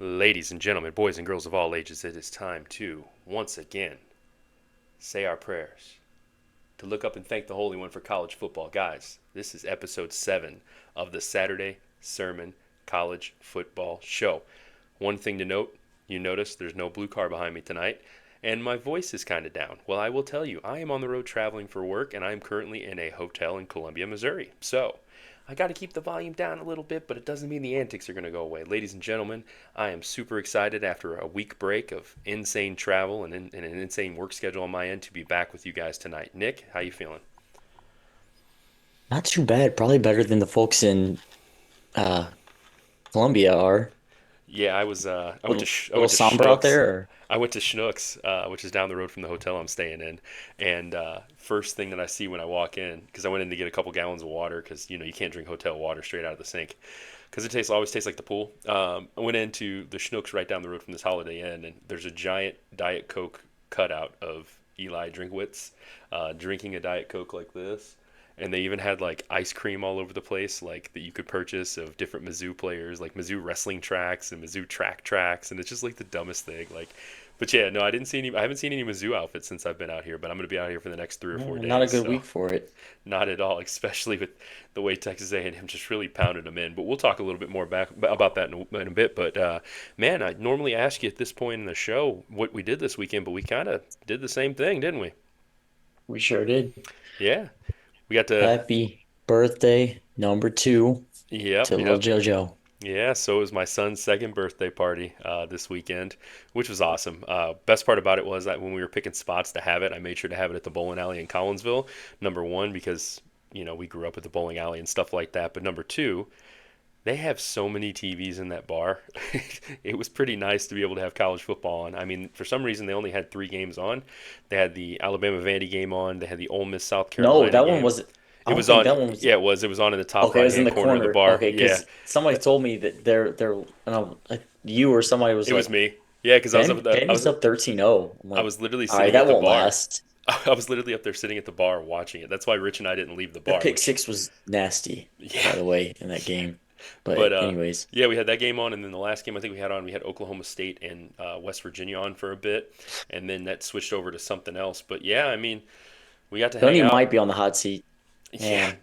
Ladies and gentlemen, boys and girls of all ages, it is time to, once again, say our prayers, to look up and thank the Holy One for college football. Guys, this is episode 7 of the Saturday Sermon College Football Show. One thing to note, you notice there's no blue car behind me tonight, and my voice is kind of down. Well, I will tell you, I am on the road traveling for work, and I am currently in a hotel in Columbia, Missouri. So, I got to keep the volume down a little bit, but it doesn't mean the antics are going to go away. Ladies and gentlemen, I am super excited after a week break of insane travel and an insane work schedule on my end to be back with you guys tonight. Nick, how you feeling? Not too bad. Probably better than the folks in uh Columbia are. Yeah, I Little went to somber out Schnucks. there. Or... I went to Schnucks, which is down the road from the hotel I'm staying in. And first thing that I see when I walk in, because I went in to get a couple gallons of water, because you can't drink hotel water straight out of the sink, because it always tastes like the pool. I went into the Schnucks right down the road from this Holiday Inn, and there's a giant Diet Coke cutout of Eli Drinkwitz drinking a Diet Coke like this. And they even had like ice cream all over the place, like that you could purchase of different Mizzou players, like Mizzou wrestling tracks and Mizzou track tracks, and it's just like the dumbest thing. Like, but yeah, no, I haven't seen any Mizzou outfits since I've been out here, but I'm gonna be out here for the next 3 or 4 Not a days, good so week for it. not at all, especially with the way Texas A&M just really pounded them in. But we'll talk a little bit more back about that in a bit. But man, I normally ask you at this point in the show what we did this weekend, but we kind of did the same thing, didn't we? We sure did. Yeah, we got to. Happy birthday, number two, Yep, to little yep. JoJo. Yeah, so it was my son's second birthday party this weekend, which was awesome. Best part about it was that when we were picking spots to have it, I made sure to have it at the bowling alley in Collinsville. Number one, because we grew up at the bowling alley and stuff like that. But number two, they have so many TVs in that bar. It was pretty nice to be able to have college football on. I mean, for some reason, they only had 3 games on. They had the Alabama Vandy game on. They had the Ole Miss South No, Carolina that one game. was. I It don't was think on. that one was. Yeah, it was. It was on in the top Okay, it right was in hand the corner of the corner. bar. Okay, Yeah, because somebody told me that they're and you or somebody was it was like me. Yeah, because Vandy's up 13-0. I'm I like, was literally all right, sitting that at the won't bar. last. I was literally up there sitting at the bar watching it. That's why Rich and I didn't leave the That bar. pick Which, six was nasty, yeah, by the way, in that game. but But anyways, yeah, we had that game on, and then the last game I think we had Oklahoma State and West Virginia on for a bit, and then that switched over to something else. But yeah, I mean, we got to hang Tony out. might be on the hot seat. Yeah, Man,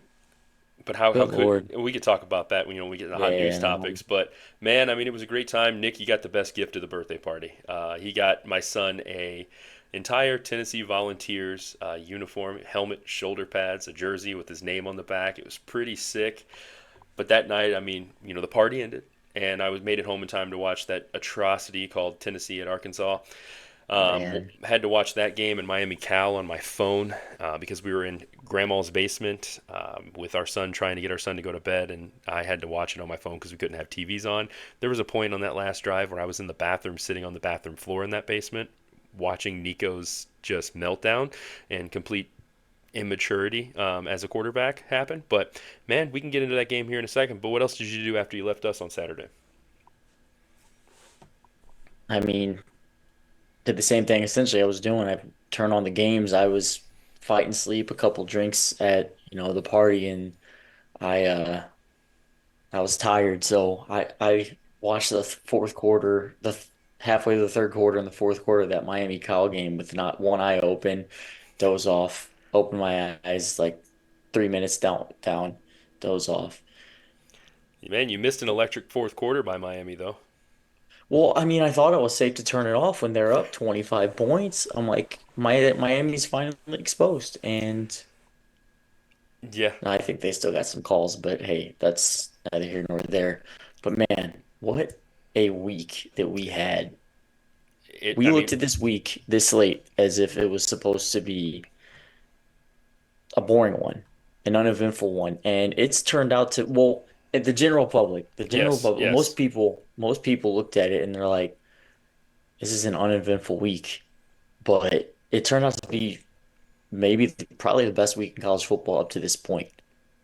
but how good could Lord. we could talk about that when we get into hot news Yeah, topics. But man, I mean, it was a great time. Nick, you got the best gift of the birthday party. He got my son a entire Tennessee Volunteers uniform, helmet, shoulder pads, a jersey with his name on the back. It was pretty sick. But that night, I mean, the party ended, and I was made it home in time to watch that atrocity called Tennessee at Arkansas. man. Had to watch that game in Miami Cal on my phone because we were in grandma's basement with our son, trying to get our son to go to bed, and I had to watch it on my phone because we couldn't have TVs on. There was a point on that last drive where I was in the bathroom, sitting on the bathroom floor in that basement, watching Nico's just meltdown and complete immaturity as a quarterback happen. But man, we can get into that game here in a second. But what else did you do after you left us on Saturday? I mean, did the same thing essentially I was doing. I turned on the games. I was fighting sleep, a couple drinks at, the party, and I was tired. So I watched the fourth quarter, halfway to the third quarter and the fourth quarter of that Miami Cal game with not one eye open, doze off, open my eyes like 3 minutes down, doze off. Man, you missed an electric fourth quarter by Miami, though. Well, I mean, I thought it was safe to turn it off when they're up 25 points. I'm like, Miami's finally exposed. And Yeah, I think they still got some calls, but hey, that's neither here nor there. But man, what a week that we had. it. We I looked mean, at this week this late as if it was supposed to be a boring one, an uneventful one. And it's turned out to, well, the general yes, public, yes. most people looked at it and they're like, this is an uneventful week. But it turned out to be probably the best week in college football up to this point.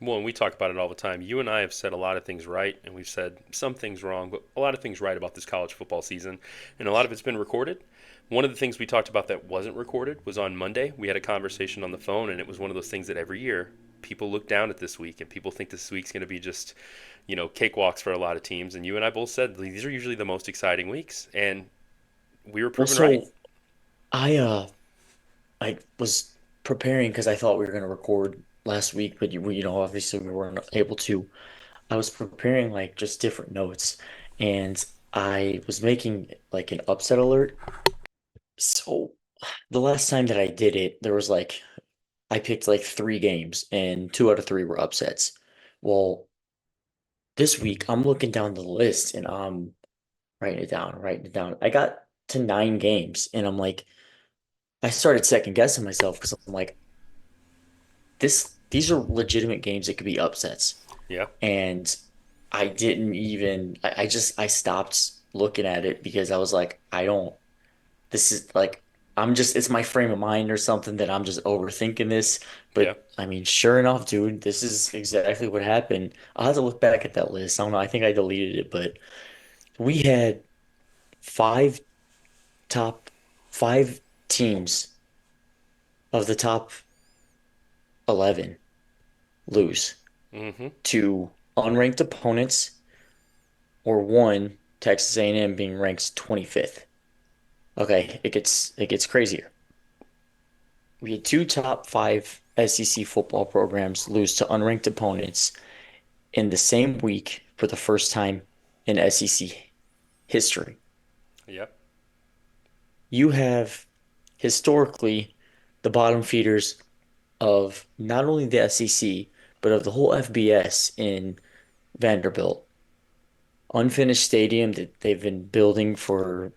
Well, and we talk about it all the time. You and I have said a lot of things right, and we've said some things wrong, but a lot of things right about this college football season, and a lot of it's been recorded. One of the things we talked about that wasn't recorded was on Monday. We had a conversation on the phone, and it was one of those things that every year people look down at this week and people think this week's going to be just, cakewalks for a lot of teams. And you and I both said these are usually the most exciting weeks, and we were Well, proven right. so I was preparing because I thought we were going to record last week, but obviously we weren't able to. I was preparing like just different notes, and I was making like an upset alert. So the last time that I did it, there was like I picked like three games, and two out of three were upsets. Well, this week I'm looking down the list, and I'm writing it down, writing it down. I got to nine games, and I'm like, I started second guessing myself because I'm like, these are legitimate games that could be upsets. Yeah, And I didn't even I stopped looking at it because I was like, I don't this is like I'm just it's my frame of mind or something that I'm just overthinking this. yeah, But I mean, sure enough, dude, this is exactly what happened. I'll have to look back at that list. I don't know, I think I deleted it, but we had five top five teams of the top 11 lose mm-hmm, to unranked opponents or one, Texas A&M being ranked 25th. Okay, it gets crazier. We had two top five SEC football programs lose to unranked opponents in the same week for the first time in SEC history. yeah, You have historically the bottom feeders of not only the SEC, but of the whole FBS in Vanderbilt. Unfinished stadium that they've been building for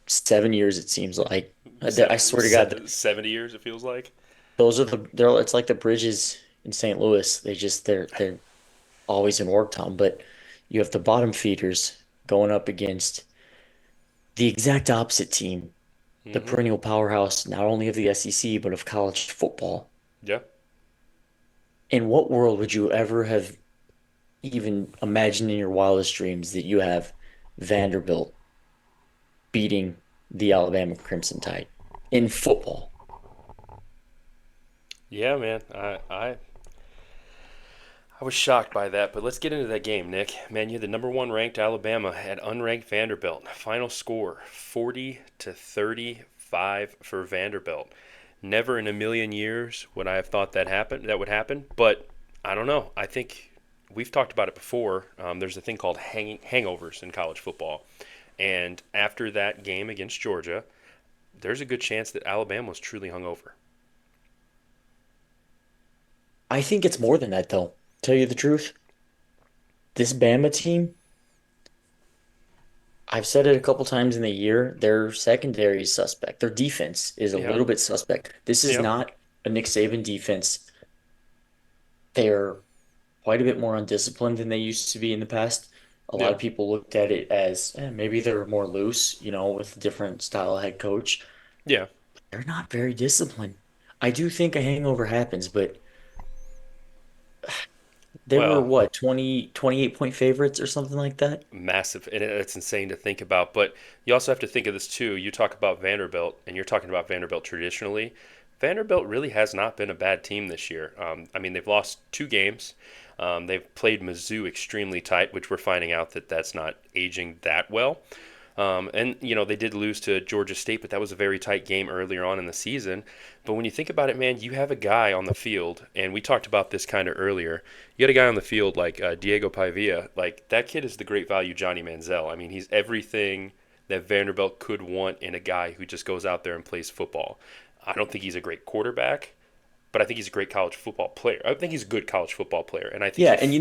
7 years, it seems like. I swear to God, 70 years it feels like. those are it's like the bridges in St. Louis. They're always in Worktown, but you have the bottom feeders going up against the exact opposite team, the Mm-hmm, perennial powerhouse, not only of the SEC, but of college football. yeah, In what world would you ever have even imagined in your wildest dreams that you have Vanderbilt beating the Alabama Crimson Tide in football? yeah, man. I was shocked by that, but let's get into that game, Nick. Man, you had the number one ranked Alabama at unranked Vanderbilt. Final score 40-35 for Vanderbilt. Never in a million years would I have thought that would happen, but I don't know. I think we've talked about it before. There's a thing called hangovers in college football, and after that game against Georgia, there's a good chance that Alabama was truly hungover. I think it's more than that, though. Tell you the truth, this Bama team, I've said it a couple times in the year, their secondary is suspect. Their defense is a Yeah, little bit suspect. This is yeah, not a Nick Saban defense. They're quite a bit more undisciplined than they used to be in the past. A lot yeah. of people looked at it as maybe they're more loose, with a different style of head coach. Yeah. They're not very disciplined. I do think a hangover happens, but they were Well, what, 28 point favorites or something like that? massive, and it's insane to think about. But you also have to think of this too. You talk about Vanderbilt, and you're talking about Vanderbilt traditionally. Vanderbilt really has not been a bad team this year. I mean, they've lost two games. They've played Mizzou extremely tight, which we're finding out that that's not aging that well. And they did lose to Georgia State, but that was a very tight game earlier on in the season. But when you think about it, man, you have a guy on the field, and we talked about this kind of earlier. You got a guy on the field like Diego Pavia. Like that kid is the great value Johnny Manziel. I mean, he's everything that Vanderbilt could want in a guy who just goes out there and plays football. I don't think he's a great quarterback, but I think he's a great college football player. I think he's a good college football player, and I think Yeah, and he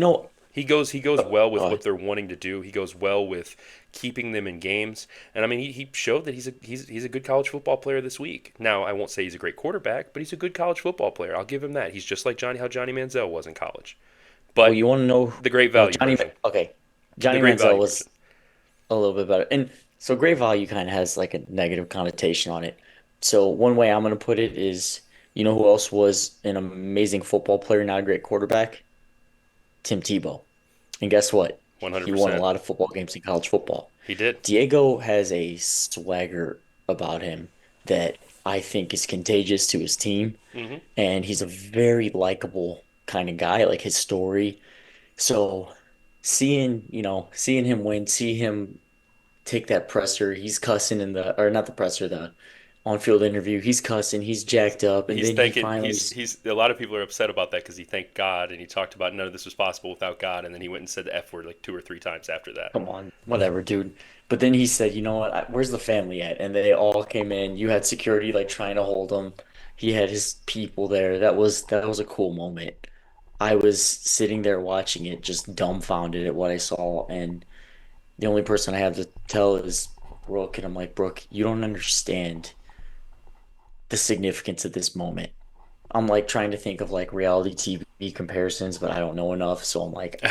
goes well with go what ahead. they're wanting to do. He goes well with keeping them in games, and I mean he showed that he's a good college football player this week. Now I won't say he's a great quarterback, but he's a good college football player. I'll give him that. He's just like how Johnny Manziel was in college, Well, but you want to know, the great well, value version. Okay, The Johnny great Manziel value version. was a little bit better. And so great value kind of has like a negative connotation on it. So one way I'm going to put it is, you know who else was an amazing football player, not a great quarterback? Tim Tebow. And guess what? He won a 100%. lot of football games in college football. He did. Diego has a swagger about him that I think is contagious to his team, Hmm. and he's a very likable. kind of guy, like his story. So seeing him win, see him take that presser, he's cussing in the, or not the presser, the on-field interview, he's cussing, he's jacked up, and He's then he thanking finally, he's a lot of people are upset about that because he thanked God and he talked about none of this was possible without God, and then he went and said the F word like two or three times after that. come on, whatever, dude. But then he said, you know what, where's the family at? And they all came in. You had security like trying to hold him. He had his people there. That was a cool moment. I was sitting there watching it, just dumbfounded at what I saw, and the only person I have to tell is Brooke, and I'm like, Brooke, you don't understand the significance of this moment. I'm like trying to think of like reality TV comparisons, but I don't know enough. So I'm like,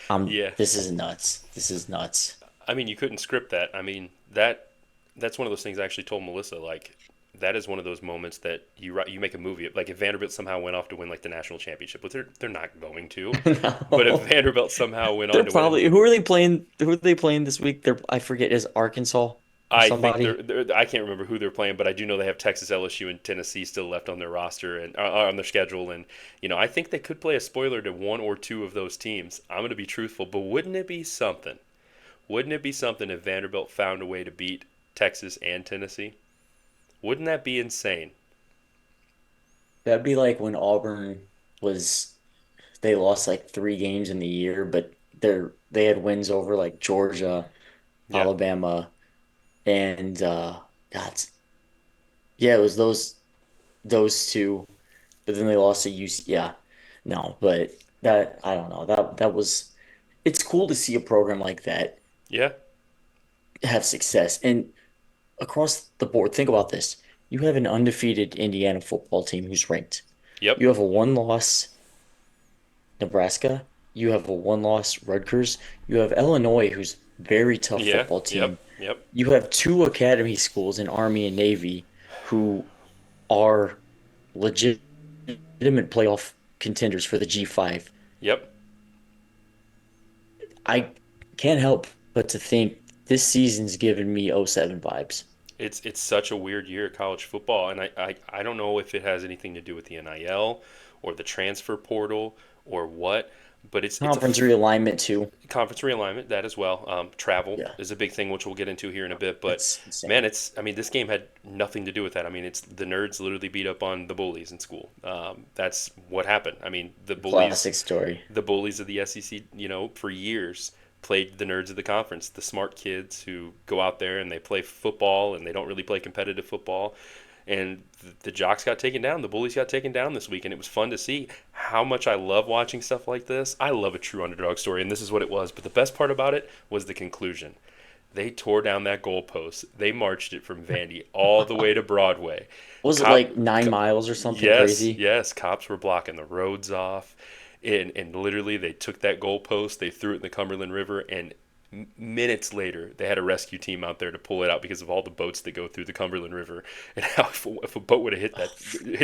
Yeah, this is nuts. This is nuts. I mean you couldn't script that. I mean that's one of those things I actually told Melissa like. That is one of those moments that you make a movie of. Like if Vanderbilt somehow went off to win like the national championship, but they're not going to. But if No. Vanderbilt somehow went They're on to win, probably who are they playing? Who are they playing this week? I forget, is Arkansas or I think somebody? I can't remember who they're playing, but I do know they have Texas, LSU, and Tennessee still left on their roster and on their schedule. And I think they could play a spoiler to one or two of those teams. I'm going to be truthful, but wouldn't it be something? Wouldn't it be something if Vanderbilt found a way to beat Texas and Tennessee? Wouldn't that be insane? That'd be like when Auburn was they lost like 3 games in the year, but they had wins over like Georgia, Yeah, Alabama, and God, yeah, it was those two, but then they lost to UC. Yeah, no, but that I don't know. That was it's cool to see a program like that yeah, have success. And across the board, think about this. You have an undefeated Indiana football team who's ranked. yep, You have a one-loss Nebraska. You have a one-loss Rutgers. You have Illinois, who's very tough yeah, football yep, team. yep, You have two academy schools in Army and Navy who are legitimate playoff contenders for the G5. yep. I can't help but to think this season's given me '07 vibes. It's such a weird year at college football, and I don't know if it has anything to do with the NIL or the transfer portal or what, but it's a Conference realignment too. conference realignment that as well. Travel Yeah, is a big thing, which we'll get into here in a bit. But that's man, insane. it's I mean this game had nothing to do with that. I mean it's the nerds literally beat up on the bullies in school. That's what happened. I mean Classic story. the bullies of the SEC, for years played the nerds of the conference, the smart kids who go out there and they play football and they don't really play competitive football. And the jocks got taken down, the bullies got taken down this week, and it was fun to see how much I love watching stuff like this. I love a true underdog story, and this is what it was. But the best part about it was the conclusion. They tore down that goalpost. They marched it from Vandy all the way to Broadway. Was it Cop, like 9 miles or something yes, crazy? yes, cops were blocking the roads off, and literally they took that goalpost, they threw it in the Cumberland River, and minutes later they had a rescue team out there to pull it out because of all the boats that go through the Cumberland River, and how if a boat would have hit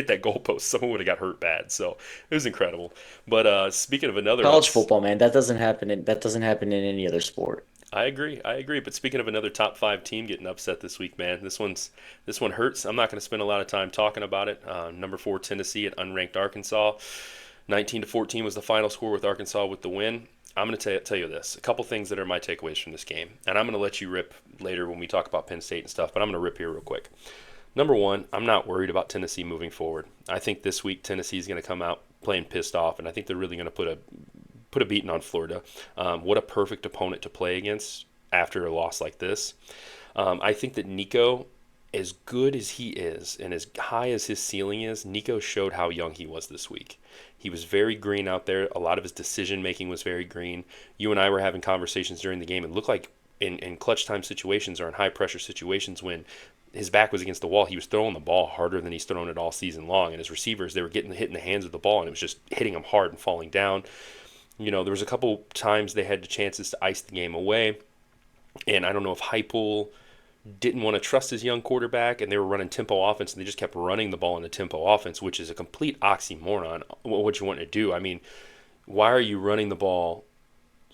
that goalpost, someone would have got hurt bad. So it was incredible. But speaking of another College ups, football, man, that doesn't happen in any other sport. I agree. I agree. But speaking of another top five team getting upset this week, man, this one hurts. I'm not going to spend a lot of time talking about it. Number four Tennessee at unranked Arkansas. 19-14 was the final score with Arkansas with the win. I'm going to tell you this. A couple things that are my takeaways from this game. And I'm going to let you rip later when we talk about Penn State and stuff, but I'm going to rip here real quick. Number one, I'm not worried about Tennessee moving forward. I think this week Tennessee is going to come out playing pissed off, and I think they're really going to put a beating on Florida. What a perfect opponent to play against after a loss like this. I think that Nico, as good as he is and as high as his ceiling is, Nico showed how young he was this week. He was very green out there. A lot of his decision making was very green. You and I were having conversations during the game. It looked like in clutch time situations or in high pressure situations when his back was against the wall, he was throwing the ball harder than he's thrown it all season long. And his receivers, they were getting hit in the hands of the ball, and it was just hitting them hard and falling down. There was a couple times they had the chances to ice the game away, and I don't know if Heupel didn't want to trust his young quarterback, and they were running tempo offense, and they just kept running the ball in the tempo offense, which is a complete oxymoron. What you want to do? I mean, why are you running the ball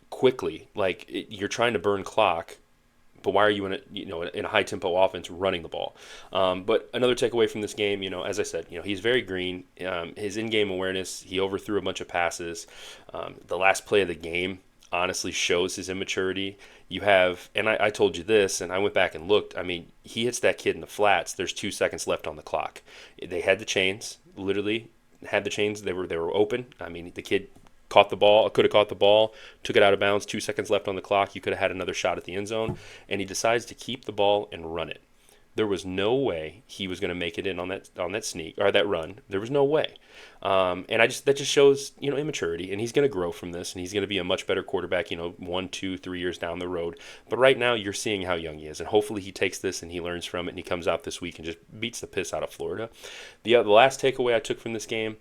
quickly? Like you're trying to burn clock, But why are you in a high tempo offense running the ball? But another takeaway from this game, as I said, he's very green. His in game awareness, he overthrew a bunch of passes. The last play of the game honestly shows his immaturity. You have, and I told you this, and I went back and looked. I mean, he hits that kid in the flats. There's 2 seconds left on the clock. They had the chains, literally had the chains. They were open. I mean, the kid could have caught the ball, took it out of bounds. 2 seconds left on the clock. You could have had another shot at the end zone, and he decides to keep the ball and run it. There was no way he was going to make it in on that sneak or that run. There was no way, and that just shows immaturity, and he's going to grow from this, and he's going to be a much better quarterback. 1, 2, 3 years down the road. But right now, you're seeing how young he is, and hopefully he takes this and he learns from it, and he comes out this week and just beats the piss out of Florida. The last takeaway I took from this game: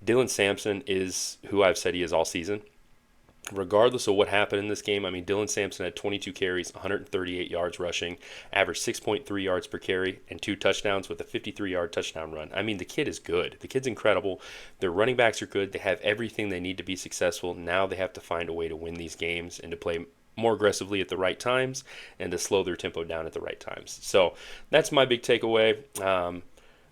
Dylan Sampson is who I've said he is all season. Regardless of what happened in this game, I mean, Dylan Sampson had 22 carries, 138 yards rushing, averaged 6.3 yards per carry, and 2 touchdowns with a 53-yard touchdown run. I mean, the kid is good. The kid's incredible. Their running backs are good. They have everything they need to be successful. Now they have to find a way to win these games and to play more aggressively at the right times and to slow their tempo down at the right times. So that's my big takeaway.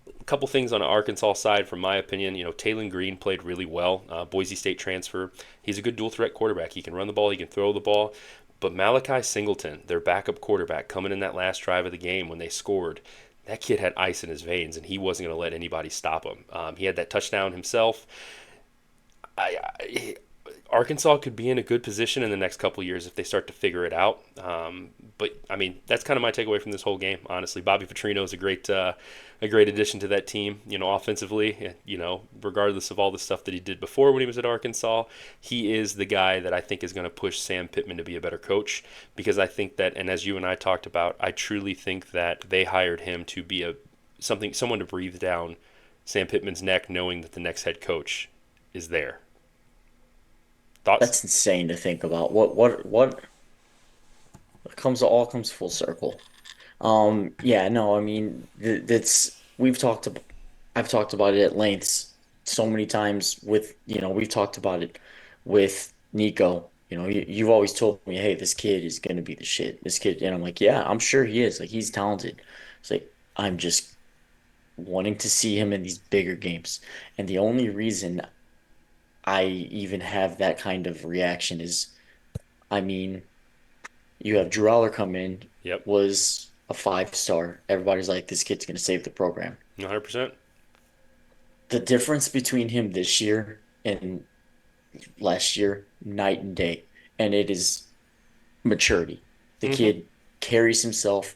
A couple things on the Arkansas side, from my opinion. Taylon Green played really well. Boise State transfer. He's a good dual threat quarterback. He can run the ball. He can throw the ball. But Malachi Singleton, their backup quarterback, coming in that last drive of the game when they scored, that kid had ice in his veins, and he wasn't going to let anybody stop him. He had that touchdown himself. I Arkansas could be in a good position in the next couple of years if they start to figure it out. But I mean, that's kind of my takeaway from this whole game. Honestly, Bobby Petrino is a great addition to that team. Offensively, regardless of all the stuff that he did before when he was at Arkansas, he is the guy that I think is going to push Sam Pittman to be a better coach, because I think that, and as you and I talked about, I truly think that they hired him to be someone to breathe down Sam Pittman's neck, knowing that the next head coach is there. Thoughts? That's insane to think about. What comes all comes full circle. Yeah, no, I mean, that's we've talked about. I've talked about it at lengths so many times with, we've talked about it with Nico. You've always told me, hey, this kid is gonna be the shit. This kid, and I'm like, yeah, I'm sure he is. Like, he's talented. It's like I'm just wanting to see him in these bigger games. And the only reason I even have that kind of reaction is, I mean, you have Drew Aller come in, Yep, was a 5 star. Everybody's like, this kid's gonna save the program. 100%. The difference between him this year and last year, night and day. And it is maturity. The Mm-hmm. kid carries himself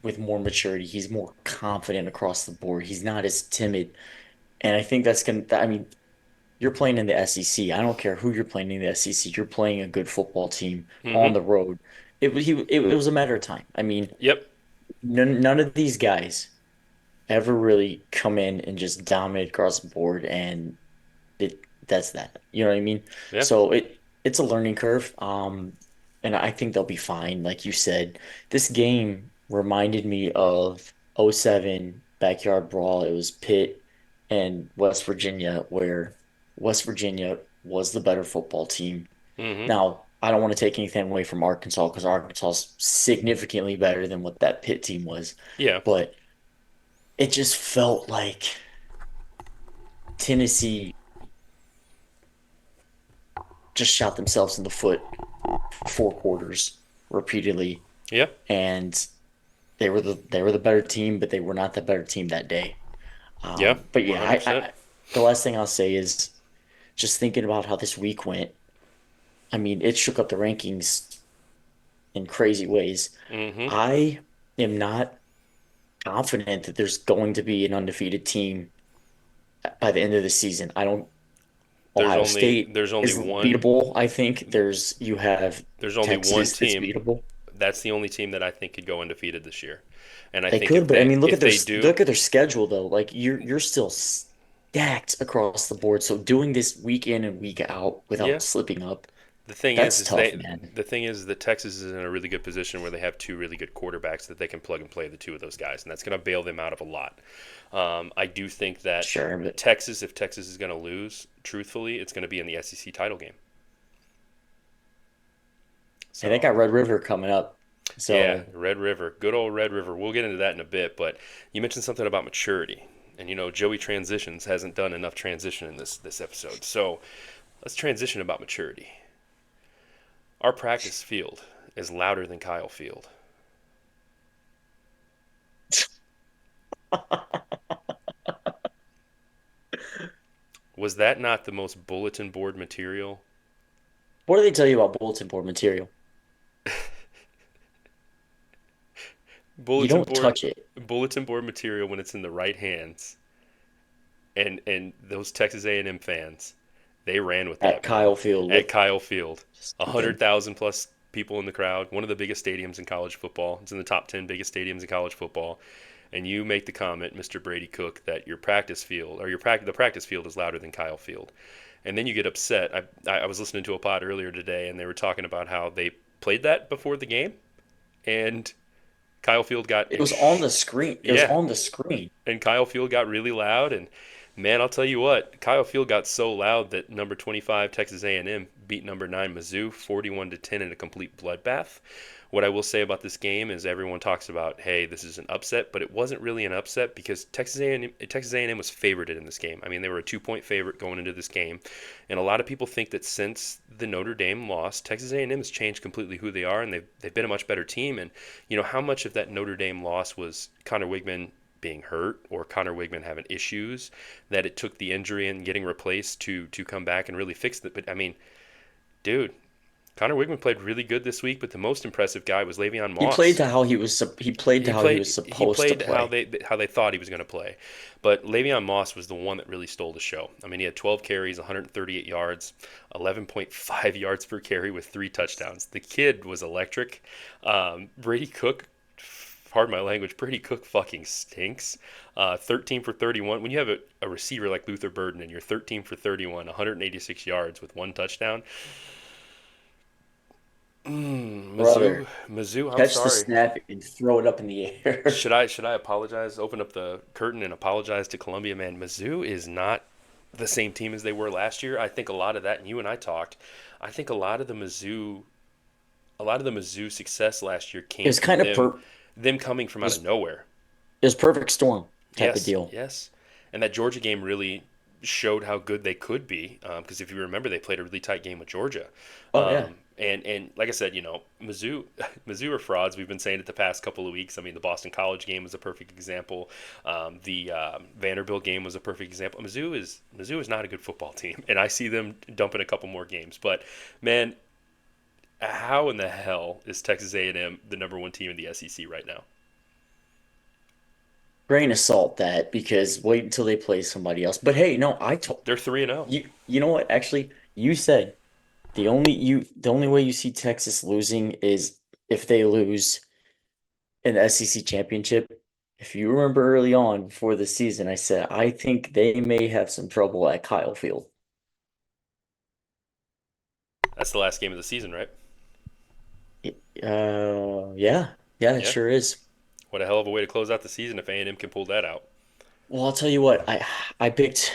with more maturity. He's more confident across the board. He's not as timid. And I think I mean, you're playing in the SEC. I don't care who you're playing in the SEC. You're playing a good football team on Mm-hmm. the road. It was a matter of time. I mean, Yep. none of these guys ever really come in and just dominate across the board, and that's that. You know what I mean? Yeah. So it's a learning curve. And I think they'll be fine. Like you said, this game reminded me of '07 backyard brawl. It was Pitt and West Virginia, where West Virginia was the better football team. Mm-hmm. Now, I don't want to take anything away from Arkansas, because Arkansas is significantly better than what that Pitt team was. Yeah. But it just felt like Tennessee just shot themselves in the foot for 4 quarters repeatedly, Yeah. and they were the better team, but they were not the better team that day. Yeah. But yeah, 100%. the last thing I'll say is, just thinking about how this week went. I mean, it shook up the rankings in crazy ways. Mm-hmm. I am not confident that there's going to be an undefeated team by the end of the season. I don't. There's Ohio only State there's only is one beatable. I think you have there's only one Texas that's team. beatable. That's the only team that I think could go undefeated this year. And I They think could, if but I they mean, if they do, look at their schedule though. Like, you're still stacked across the board. So doing this week in and week out yeah. without slipping up, The thing is, that's is tough, they man. the thing is that Texas is in a really good position where they have two really good quarterbacks that they can plug and play the two of those guys, and that's going to bail them out of a lot. I do think that Sure, but If Texas is going to lose, truthfully, it's going to be in the SEC title game. hey, they So got Red River coming up. Yeah, So Red River, good old Red River. We'll get into that in a bit, but you mentioned something about maturity, and Joey transitions hasn't done enough transition in this episode. So let's transition about maturity. Our practice field is louder than Kyle Field. Was that not the most bulletin board material? what do they tell you about bulletin board material? You Bulletin don't board, touch it bulletin board material when it's in the right hands, and those Texas A&M fans, they ran with at that, man. Kyle Field At with Kyle Field, a hundred stupid. thousand plus people in the crowd, one of the biggest stadiums in college football. It's in the top 10 biggest stadiums in college football. And you make the comment, Mr. Brady Cook, that your practice field or the practice field is louder than Kyle Field, and then you get upset. I was listening to a pod earlier today, and they were talking about how they played that before the game, and Kyle Field got It was on the screen. It was yeah, on the screen. and Kyle Field got really loud, and man, I'll tell you what, Kyle Field got so loud that number 25 Texas A&M beat number 9 Mizzou 41-10 in a complete bloodbath. What I will say about this game is everyone talks about, hey, this is an upset, but it wasn't really an upset because Texas A&M was favored in this game. I mean, they were a 2-point favorite going into this game, and a lot of people think that since the Notre Dame loss, Texas A&M has changed completely who they are, and they've been a much better team. And how much of that Notre Dame loss was Connor Wigman being hurt or Connor Wigman having issues that it took the injury and getting replaced to come back and really fix it. But I mean, dude, Connor Wigman played really good this week, but the most impressive guy was Le'Veon He played Moss. to how he played to how he was He supposed to played play. how they thought he was going to play, but Le'Veon Moss was the one that really stole the show. I mean, he had 12 carries, 138 yards, 11.5 yards per carry with 3 touchdowns. The kid was electric. Brady Cook, pardon my language, Brady Cook fucking stinks. 13 for 31. When you have a receiver like Luther Burden and you're 13 for 31, 186 yards with 1 touchdown, Brother, Mizzou, I'm catch the sorry. snap and throw it up in the air. Should I apologize? Open up the curtain and apologize to Columbia, man. Mizzou is not the same team as they were last year. I think a lot of that, and you and I talked. I think a lot of the Mizzou success last year It came was from kind of them coming from it out of was nowhere. it was perfect storm type of Yes, deal. yes. And that Georgia game really showed how good they could be. Because if you remember, they played a really tight game with Georgia. Oh yeah. And like I said, Mizzou, Mizzou are frauds. We've been saying it the past couple of weeks. I mean, the Boston College game was a perfect example. The Vanderbilt game was a perfect example. Mizzou is not a good football team, and I see them dumping a couple more games. But man, how in the hell is Texas A&M the number one team in the SEC right now? Grain of salt that because wait until they play somebody else. But hey, no, I told They're 3-0. you. You know what? Actually, you said the only way you see Texas losing is if they lose in the SEC championship. If you remember early on before the season, I said I think they may have some trouble at Kyle Field. That's the last game of the season, right? Yeah, yeah, it Yeah. sure is. What a hell of a way to close out the season if A&M can pull that out. Well, I'll tell you what, I picked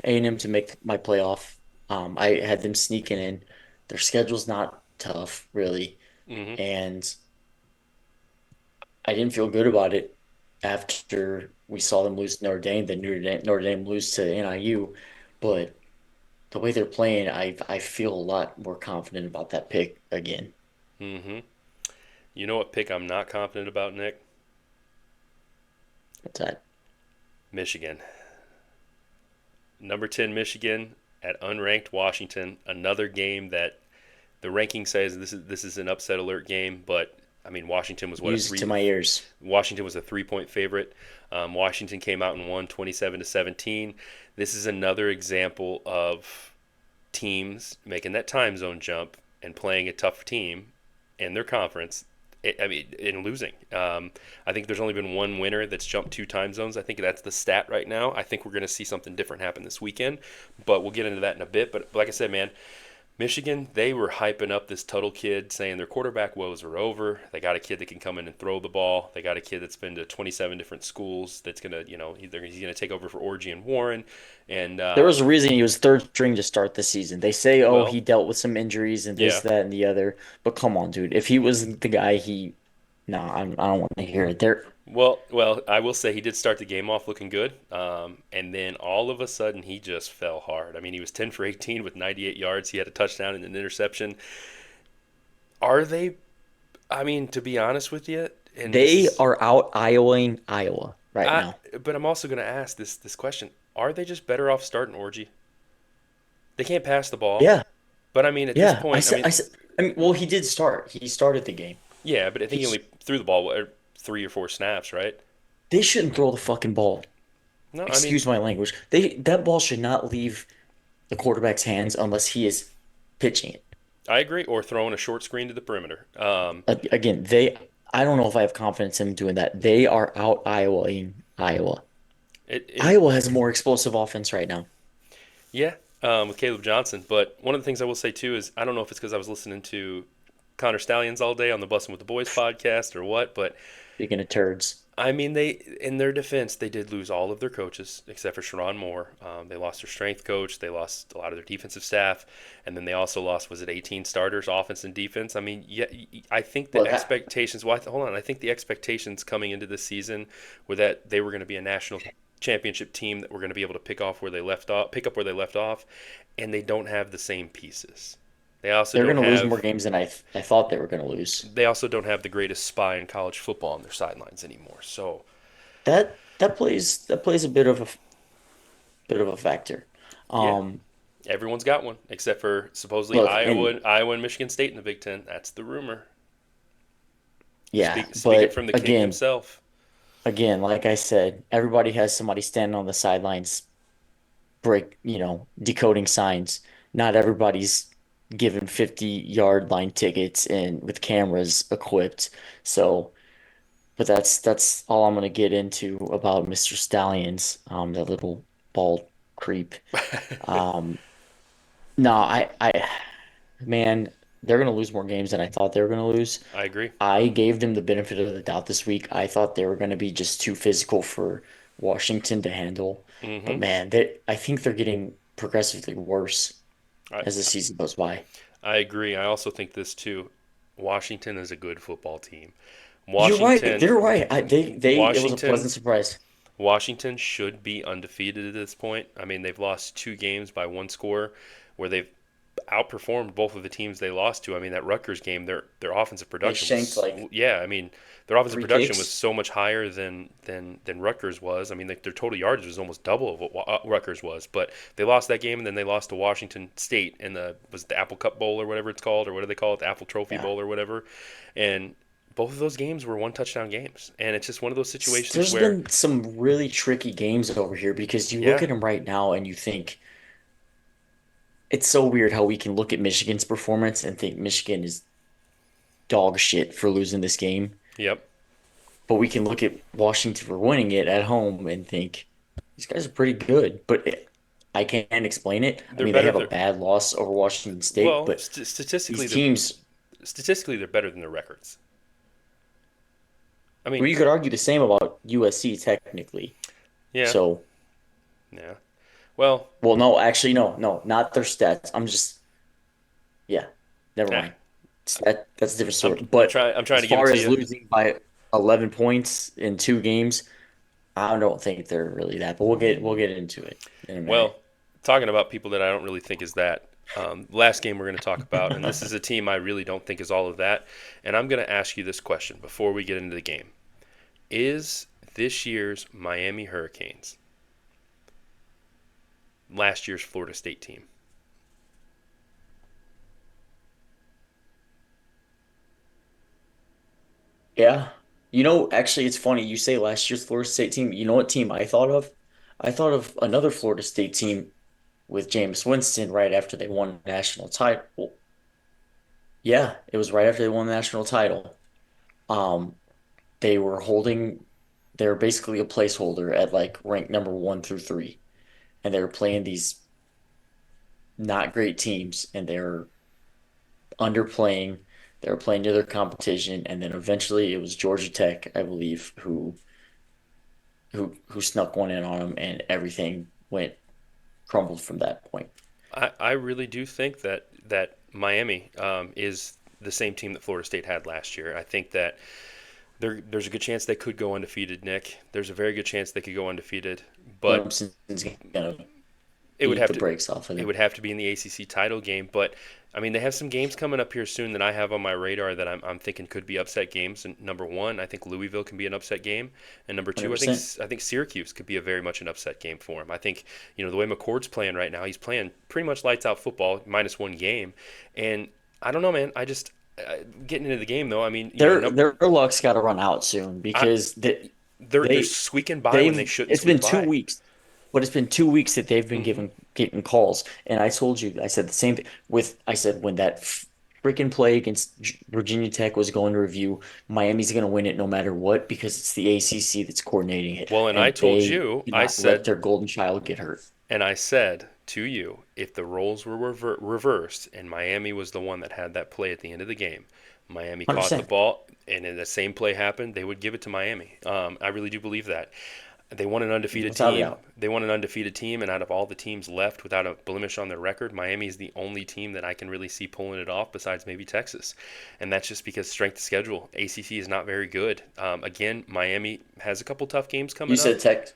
A&M to make my playoff. I had them sneaking in. Their schedule's not tough, really, Hmm. and I didn't feel good about it after we saw them lose to Notre Dame, then Notre Dame lose to NIU. But the way they're playing, I feel a lot more confident about that pick again. Hmm. You know what pick I'm not confident about, Nick? What's that? Michigan. Number 10 Michigan at unranked Washington. Another game that the ranking says this is an upset alert game, but I mean Washington was what a Music to three my ears. Washington was a 3-point favorite. Washington came out and won 27-17. This is another example of teams making that time zone jump and playing a tough team in their conference. I mean, in losing. I think there's only been one winner that's jumped 2 time zones. I think that's the stat right now. I think we're going to see something different happen this weekend, but we'll get into that in a bit. But like I said, man, Michigan, they were hyping up this Tuttle kid, saying their quarterback woes are over. They got a kid that can come in and throw the ball. They got a kid that's been to 27 different schools. That's gonna, either he's gonna take over for Orgy and Warren, and There was a reason he was third string to start the season. They say, oh, well, he dealt with some injuries and this, yeah, that, and the other. But come on, dude. If he was the guy No, I don't want to hear it. They're Well, I will say he did start the game off looking good, and then all of a sudden he just fell hard. I mean, he was 10 for 18 with 98 yards. He had a touchdown and an interception. Are they? I mean, to be honest with you, and this they is, are out Iowaing Iowa right I. now. But I'm also going to ask this question: Are they just better off starting Orgy? They can't pass the ball, Yeah, but I mean, at this yeah. point, I mean, well, he did start. He started the game. yeah, but I think he He's only threw the ball 3 or 4 snaps, right? They shouldn't throw the fucking ball. No, I mean, Excuse my language. That ball should not leave the quarterback's hands unless he is pitching it. I agree. Or throwing a short screen to the perimeter. Again, I don't know if I have confidence in doing that. They are out Iowaing Iowa. It Iowa has a more explosive offense right now. Yeah, with Caleb Johnson. But one of the things I will say too is I don't know if it's because I was listening to Connor Stallions all day on the Bussin' with the Boys podcast or what, but Speaking of turds, I mean, they in their defense, they did lose all of their coaches except for Sharon Moore. They lost their strength coach, they lost a lot of their defensive staff, and then they also lost, was it 18 starters, offense and defense? I mean, yeah, I think the well, that expectations. Well, hold on, I think the expectations coming into this season were that they were going to be a national championship team that were going to be able to pick up where they left off, and they don't have the same pieces. They also they're going don't to lose more have games than I thought they were going to lose. they also don't have the greatest spy in college football on their sidelines anymore. So That plays a bit of a factor. yeah, Um, everyone's got one except for supposedly Look, and Iowa and Michigan State in the Big Ten. That's the rumor. yeah, Speaking but from the king himself. again, like I said, everybody has somebody standing on the sidelines, decoding signs. Not everybody's given 50-yard line tickets and with cameras equipped. So, but that's all I'm gonna get into about Mr. Stallions, that little bald creep. Um, no, man, they're gonna lose more games than I thought they were gonna lose. I agree. I gave them the benefit of the doubt this week. I thought they were going to be just too physical for Washington to handle. But hmm man, I think they're getting progressively worse I as the season goes by. I agree. I also think this too. Washington is a good football team. You're right. Washington They're right. It was a Washington pleasant surprise. Washington should be undefeated at this point. I mean, they've lost 2 games by one score, where they've outperformed both of the teams they lost to. I mean, that Rutgers game, their offensive They production shanked was, like yeah. I mean, their offensive three production was kicks. so much higher than Rutgers was. I mean, their total yardage was almost double of what Rutgers was. But they lost that game, and then they lost to Washington State in the Apple Cup Bowl or whatever it's called, or what do they call it, the Apple Trophy Yeah. Bowl or whatever, and. Both of those games were one touchdown games, and it's just one of those situations There's where, been some really tricky games over here because you look yeah, at them right now and you think it's so weird how we can look at Michigan's performance and think Michigan is dog shit for losing this game. yep, But we can look at Washington for winning it at home and think these guys are pretty good. I can't explain it. I they're mean, they better. have a bad loss over Washington State, Well, but these statistically, teams, they're better than their records. I mean, well, you could argue the same about USC technically. yeah, So, yeah. Well, well, no, actually, no, not their stats. Yeah, never ah, mind. That's a different I'm story. But I'm trying as to give it far to as you. losing by 11 points in 2 games, I don't think they're really that. But we'll get into it in a Well, minute. talking about people that I don't really think is that. Last game we're going to talk about, and this is a team I really don't think is all of that. And I'm going to ask you this question before we get into the game: Is this year's Miami Hurricanes last year's Florida State team? Yeah. Actually, it's funny. You say last year's Florida State team. You know what team I thought of? I thought of another Florida State team with James Winston right after they won the national title. Well, yeah, it was right after they won the national title. Um, they were holding, they were basically a placeholder at like rank number 1 through 3, and they were playing these not great teams, and they were underplaying. They were playing near their competition, and then eventually it was Georgia Tech, I believe, who snuck one in on them, and everything went crumbled from that point. I really do think that Miami is the same team that Florida State had last year. I think that There's a good chance they could go undefeated, Nick. There's a very good chance they could go undefeated, but Clemson's gonna it would beat have the to brakes off of it them. would have to be in the ACC title game. But I mean, they have some games coming up here soon that I have on my radar that I'm thinking could be upset games. And number one, I think Louisville can be an upset game, and number two, 100%. I think Syracuse could be a very much an upset game for him. I think the way McCord's playing right now, he's playing pretty much lights out football, minus one game, and I don't know, man. I just getting into the game though. I mean, Their luck's got to run out soon I, because they're they squeaking by when they they've shouldn't it's squeak been two by. weeks, but it's been 2 weeks that they've been Hmm. getting calls. And I told you, I said the same thing I said when that freaking play against Virginia Tech was going to review, Miami's going to win it no matter what because it's the ACC that's coordinating it, Well, and I and told they you, do not let their golden child get hurt. I said to you, if the roles were reversed and Miami was the one that had that play at the end of the game, Miami caught the 100%, ball, and then the same play happened, they would give it to Miami. I really do believe that. They want an undefeated without a team. doubt. They want an undefeated team, and out of all the teams left without a blemish on their record, Miami is the only team that I can really see pulling it off besides maybe Texas. And that's just because strength of schedule. ACC is not very good. Again, Miami has a couple tough games You coming up. said Tech.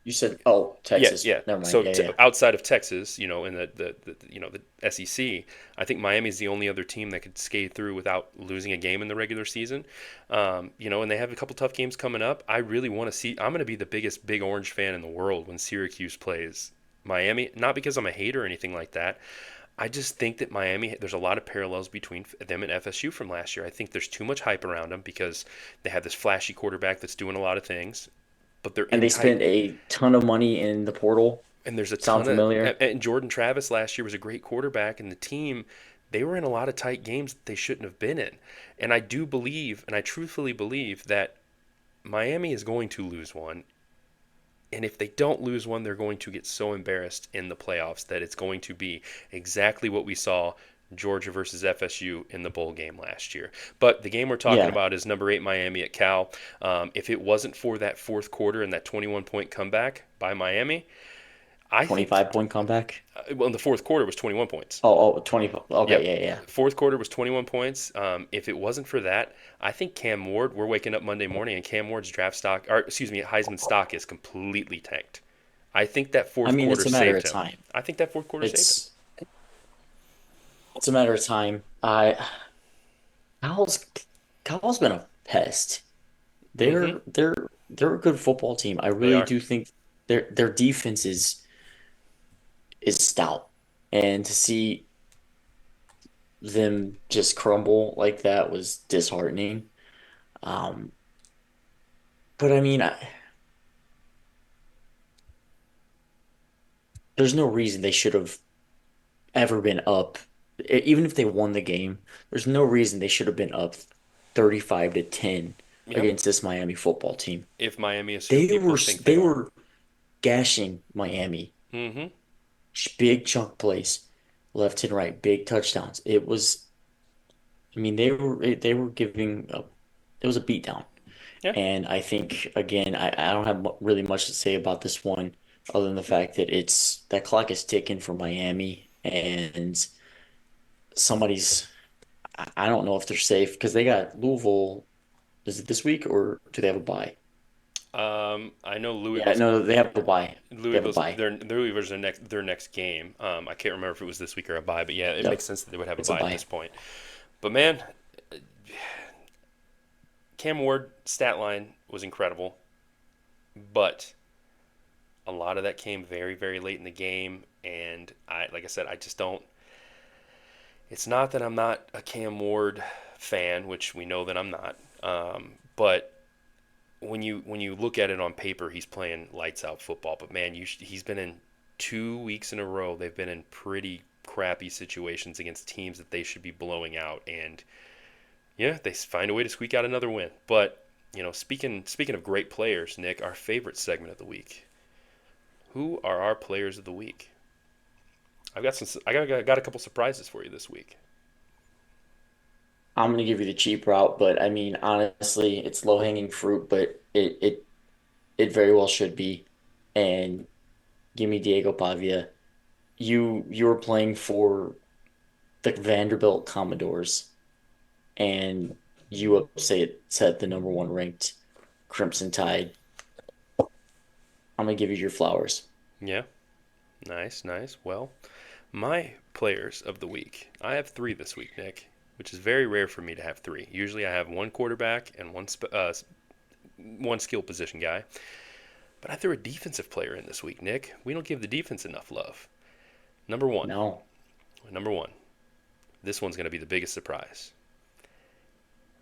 You said, oh, Yeah, Texas. yeah. Never mind. So Yeah, yeah. outside of Texas, in the SEC, I think Miami's the only other team that could skate through without losing a game in the regular season. And they have a couple tough games coming up. I really want to see. I'm going to be the biggest Big Orange fan in the world when Syracuse plays Miami. Not because I'm a hater or anything like that. I just think that Miami, there's a lot of parallels between them and FSU from last year. I think there's too much hype around them because they have this flashy quarterback that's doing a lot of things, but they're And in they tight. spent a ton of money in the portal. And there's a Sound ton of familiar? and Jordan Travis last year was a great quarterback, and the team they were in a lot of tight games that they shouldn't have been in. And I do believe, and I truthfully believe that Miami is going to lose one. And if they don't lose one, they're going to get so embarrassed in the playoffs that it's going to be exactly what we saw Georgia versus FSU in the bowl game last year. But the game we're talking Yeah. about is number 8 Miami at Cal. If it wasn't for that fourth quarter and that 21-point comeback by Miami, I think 25-point comeback. well, in the fourth quarter was 21 points. Oh, 20. Okay, Yep. yeah, yeah. Fourth quarter was 21 points. If it wasn't for that, I think Cam Ward, we're waking up Monday morning and Cam Ward's draft stock, or excuse me, Heisman stock is completely tanked. I think that I fourth mean, quarter it's a matter saved of him. time. I think that fourth quarter saved him. It's it's a matter of time. Kyle's Kyle's been a pest. Hmm. They're a good football team. I They really are. do think their defense is stout. And to see them just crumble like that was disheartening. Um, but I mean, there's no reason they should have ever been up. Even if they won the game, there's no reason they should have been up 35 to 10 Yep. against this Miami football team. If Miami is who They people were think they they are. were gashing Miami. Hmm. Big chunk plays, left and right, big touchdowns. It was, I mean, they were giving up. It was a beatdown. Yeah. And I think again, I don't have really much to say about this one other than the fact that it's that clock is ticking for Miami and somebody's I don't know if they're safe because they got Louisville. Is it this week or do they have a bye? I know Yeah, Louisville's no, they have a bye. They have a Louisville's bye. their next game. I can't remember if it was this week or a bye, but yeah, it makes Yep, sense that they would have a it's a bye at this bye. point. But man, Cam Ward stat line was incredible, but a lot of that came very, very late in the game, and like I said, I just don't. It's not that I'm not a Cam Ward fan, which we know that I'm not, but when you look at it on paper, he's playing lights out football. But man, he's been in 2 weeks in a row. They've been in pretty crappy situations against teams that they should be blowing out, and yeah, they find a way to squeak out another win. But speaking of great players, Nick, our favorite segment of the week. Who are our players of the week? I've got some. I got a couple surprises for you this week. I'm gonna give you the cheap route, but I mean honestly, it's low hanging fruit, but it very well should be. And give me Diego Pavia. You were playing for the Vanderbilt Commodores, and you upset the number one ranked Crimson Tide. I'm gonna give you your flowers. Yeah, nice, nice. Well, my players of the week. I have three this week, Nick, which is very rare for me to have three. Usually I have one quarterback and one skill position guy. But I threw a defensive player in this week, Nick. We don't give the defense enough love. Number one. No. Number one. This one's going to be the biggest surprise.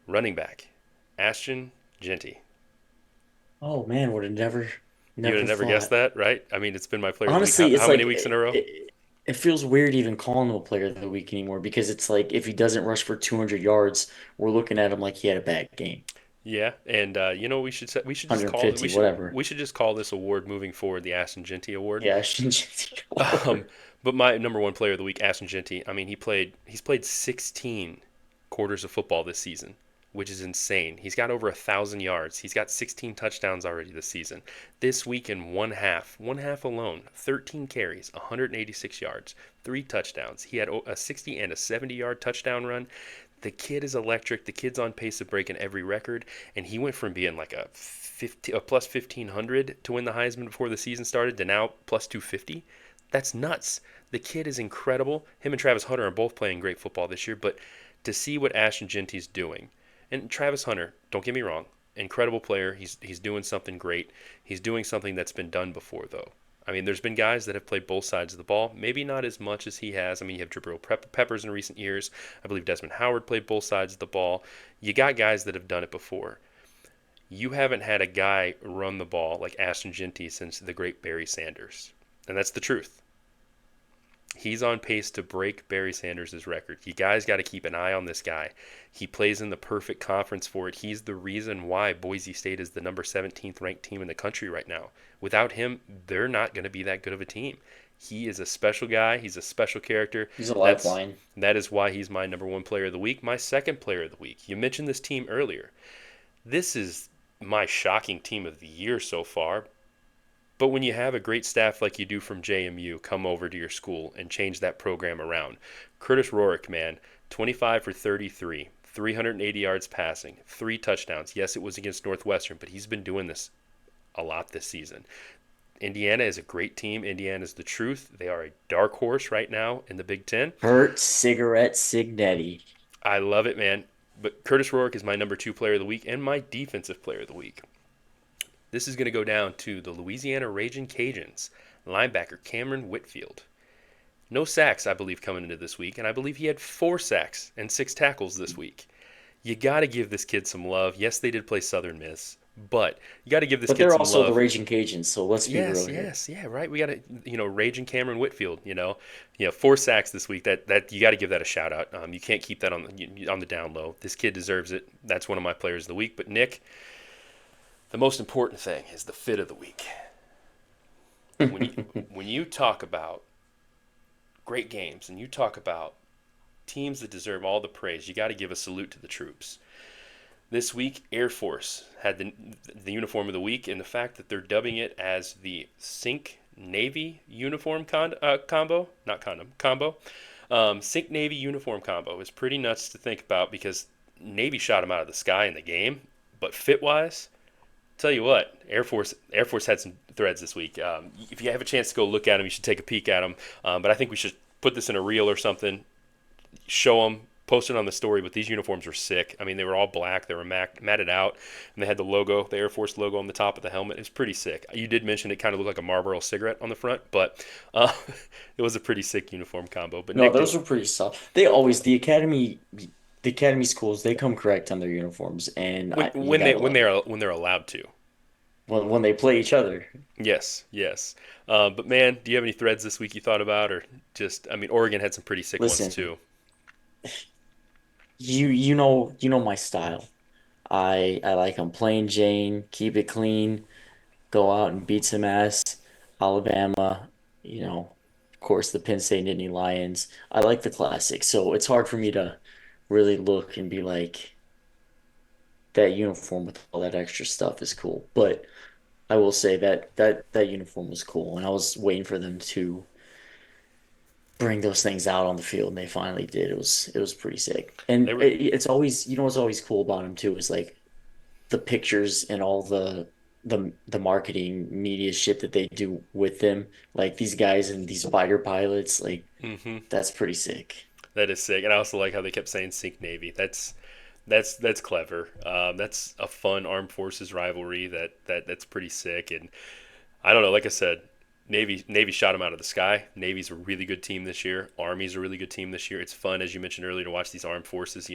Running back, Ashton Genty. Oh man, would have never, You would never have never guessed thought. that, right? I mean, it's been my player of the week. Honestly, it's How many like weeks in a row? it feels weird even calling him a player of the week anymore because it's like if he doesn't rush for 200 yards, we're looking at him like he had a bad game. Yeah, and you know what we should just call it. 150, whatever. We should just call this award moving forward the Ashton Genty Award. Yeah, Shinji Um, Award. but my number one player of the week, Ashton Genty. I mean, he's played 16 quarters of football this season, which is insane. He's got over 1,000 yards. He's got 16 touchdowns already this season. This week in one half alone, 13 carries, 186 yards, three touchdowns. He had a 60 and a 70-yard touchdown run. The kid is electric. The kid's on pace of breaking every record, and he went from being like a plus 1,500 to win the Heisman before the season started to now plus 250. That's nuts. The kid is incredible. Him and Travis Hunter are both playing great football this year, but to see what Ashton Genty's doing, and Travis Hunter, don't get me wrong, incredible player. He's doing something great. He's doing something that's been done before, though. I mean, there's been guys that have played both sides of the ball. Maybe not as much as he has. I mean, you have Jabril Peppers in recent years. I believe Desmond Howard played both sides of the ball. You got guys that have done it before. You haven't had a guy run the ball like Ashton Genty since the great Barry Sanders. And that's the truth. He's on pace to break Barry Sanders' record. You guys got to keep an eye on this guy. He plays in the perfect conference for it. He's the reason why Boise State is the number 17th ranked team in the country right now. Without him, they're not going to be that good of a team. He is a special guy. He's a special character. He's a That's lifeline. that is why he's my number one player of the week. My second player of the week. You mentioned this team earlier. This is my shocking team of the year so far. But when you have a great staff like you do from JMU come over to your school and change that program around, Curtis Rorick, man, 25 for 33, 380 yards passing, three touchdowns. Yes, it was against Northwestern, but he's been doing this a lot this season. Indiana is a great team. Indiana is the truth. They are a dark horse right now in the Big Ten. Hurt Cigarette Signetti. I love it, man. But Curtis Rorick is my number two player of the week and my defensive player of the week. This is going to go down to the Louisiana Raging Cajuns linebacker Cameron Whitfield. No sacks, I believe, coming into this week, and I believe he had 4 sacks and 6 tackles this week. You got to give this kid some love. Yes, they did play Southern Miss, but you got to give this But kid they're some also the love. Raging Cajuns, so let's be real Yes, here. yes, yeah, right. We got to, Raging Cameron Whitfield. 4 sacks this week. That you got to give that a shout out. You can't keep that on the down low. This kid deserves it. That's one of my players of the week. But Nick, the most important thing is the fit of the week. When you when you talk about great games and you talk about teams that deserve all the praise, you got to give a salute to the troops. This week, Air Force had the uniform of the week, and the fact that they're dubbing it as the Sink Navy uniform combo, not condom, combo. Sink Navy uniform combo is pretty nuts to think about because Navy shot them out of the sky in the game, but fit wise, tell you what, Air Force had some threads this week. If you have a chance to go look at them, you should take a peek at them. But I think we should put this in a reel or something, show them, post it on the story. But these uniforms were sick. I mean, they were all black. They were matted out, and they had the logo, the Air Force logo on the top of the helmet. It was pretty sick. You did mention it kind of looked like a Marlboro cigarette on the front, but it was a pretty sick uniform combo. But No, Nick, those are pretty soft. They always the academy schools, they come correct on their uniforms, and you when gotta love it when they're allowed to. when they play each other. Yes, yes. But man, do you have any threads this week you thought about, or just? I mean, Oregon had some pretty sick ones Listen, too. you know my style. I like them plain Jane, keep it clean, go out and beat some ass. Alabama, of course the Penn State Nittany Lions. I like the classics, so it's hard for me to really look and be like that uniform with all that extra stuff is cool. But I will say that uniform was cool, and I was waiting for them to bring those things out on the field, and they finally did. It was pretty sick. They And were. it's always, what's always cool about him too is like the pictures and all the marketing media shit that they do with them. Like these guys and these fighter pilots, like Hmm. that's pretty sick. That is sick, and I also like how they kept saying "Sink Navy." That's clever. That's a fun armed forces rivalry. That's pretty sick. And I don't know. Like I said, Navy shot them out of the sky. Navy's a really good team this year. Army's a really good team this year. It's fun, as you mentioned earlier, to watch these armed forces.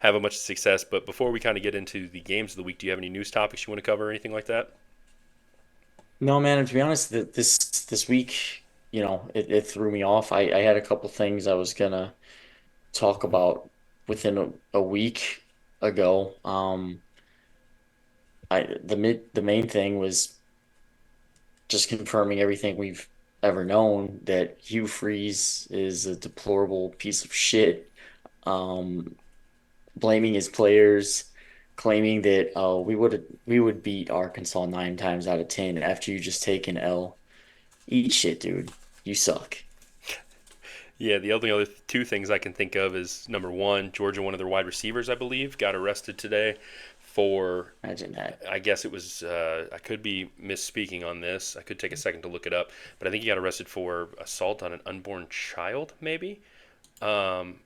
Have a much success. But before we kind of get into the games of the week, do you have any news topics you want to cover or anything like that? No, man, to be honest, this week, it threw me off. I had a couple things I was gonna talk about within a week ago. The main thing was just confirming everything we've ever known that Hugh Freeze is a deplorable piece of shit. Um, Blaming his players, claiming that we would beat Arkansas 9 times out of 10 after you just take an L. Eat shit, dude. You suck. Yeah, the only other two things I can think of is number one, Georgia, one of their wide receivers, I believe, got arrested today for, Imagine that. I guess it was, I could be misspeaking on this. I could take a second to look it up, but I think he got arrested for assault on an unborn child, maybe.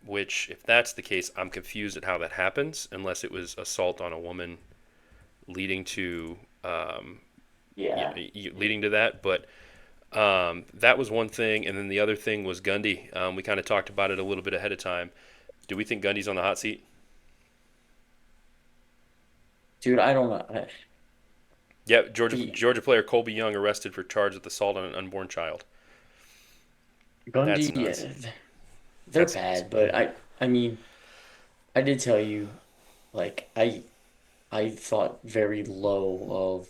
Which, if that's the case, I'm confused at how that happens, unless it was assault on a woman leading to, Yeah. leading to that. But that was one thing, and then the other thing was Gundy. We kind of talked about it a little bit ahead of time. Do we think Gundy's on the hot seat? Dude, I don't know. Yeah, Georgia The Georgia player Colby Young arrested for charge with assault on an unborn child. That's Gundy, nuts. they're That's nuts. bad, but I mean, I did tell you, like I thought very low of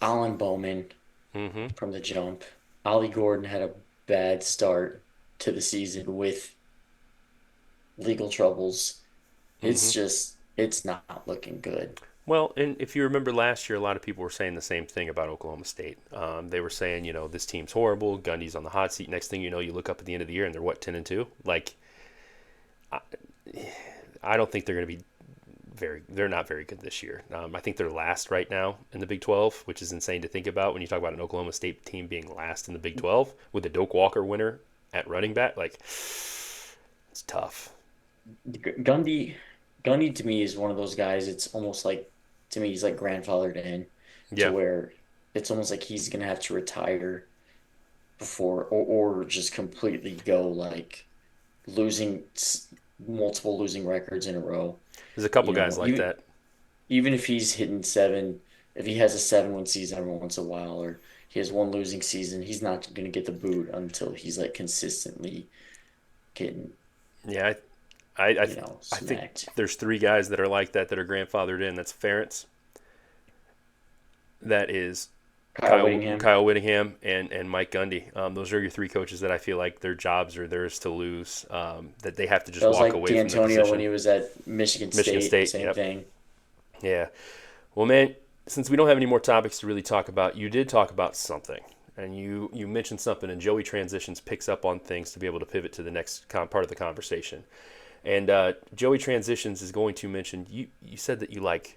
Alan Bowman Mm-hmm. from the jump. Ollie Gordon had a bad start to the season with legal troubles. Mm-hmm. It's not looking good. Well, and if you remember last year, a lot of people were saying the same thing about Oklahoma State. They were saying, this team's horrible. Gundy's on the hot seat. Next thing you know, you look up at the end of the year and they're what, 10-2. Like, I, I don't think they're going to be very. They're not very good this year. I think they're last right now in the Big 12, which is insane to think about when you talk about an Oklahoma State team being last in the Big 12 with the Doak Walker winner at running back. Like, it's tough. Gundy, Gundy to me is one of those guys. It's almost like to me he's like grandfathered in to Yeah, where it's almost like he's gonna have to retire before or just completely go like losing multiple losing records in a row. there's a couple guys like Even that. even if he's hitting seven, if he has a 7-win season every once in a while, or he has one losing season, he's not gonna get the boot until he's like consistently getting, Yeah, I think smacked. there's three guys that are like that are grandfathered in. That's Ferentz, that is Kyle Whittingham. Kyle Whittingham, and Mike Gundy. Those are your three coaches that I feel like their jobs are theirs to lose. That they have to just That was walk like away from their D'Antonio when position. he was at Michigan Michigan State, State. same Yep. thing. Yeah. Well, man, since we don't have any more topics to really talk about, you did talk about something, and you mentioned something, and Joey transitions picks up on things to be able to pivot to the next part of the conversation. And Joey transitions is going to mention you said that you like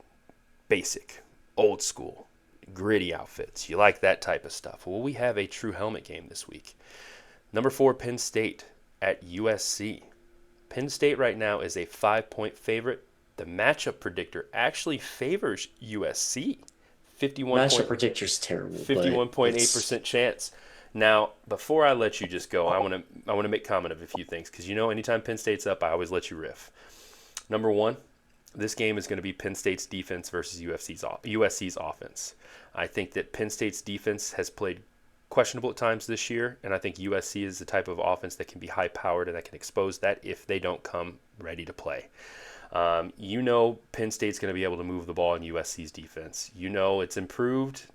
basic, old school, gritty outfits. You like that type of stuff. Well, we have a true helmet game this week. Number 4, Penn State at USC. Penn State right now is a 5-point favorite. The matchup predictor actually favors USC. 51 Matchup point, predictor's terrible, but it's 51.8% chance. Now, before I let you just go, I want to make comment of a few things because anytime Penn State's up, I always let you riff. Number one, this game is going to be Penn State's defense versus USC's offense. I think that Penn State's defense has played questionable at times this year, and I think USC is the type of offense that can be high powered and that can expose that if they don't come ready to play. Penn State's going to be able to move the ball in USC's defense. It's improved,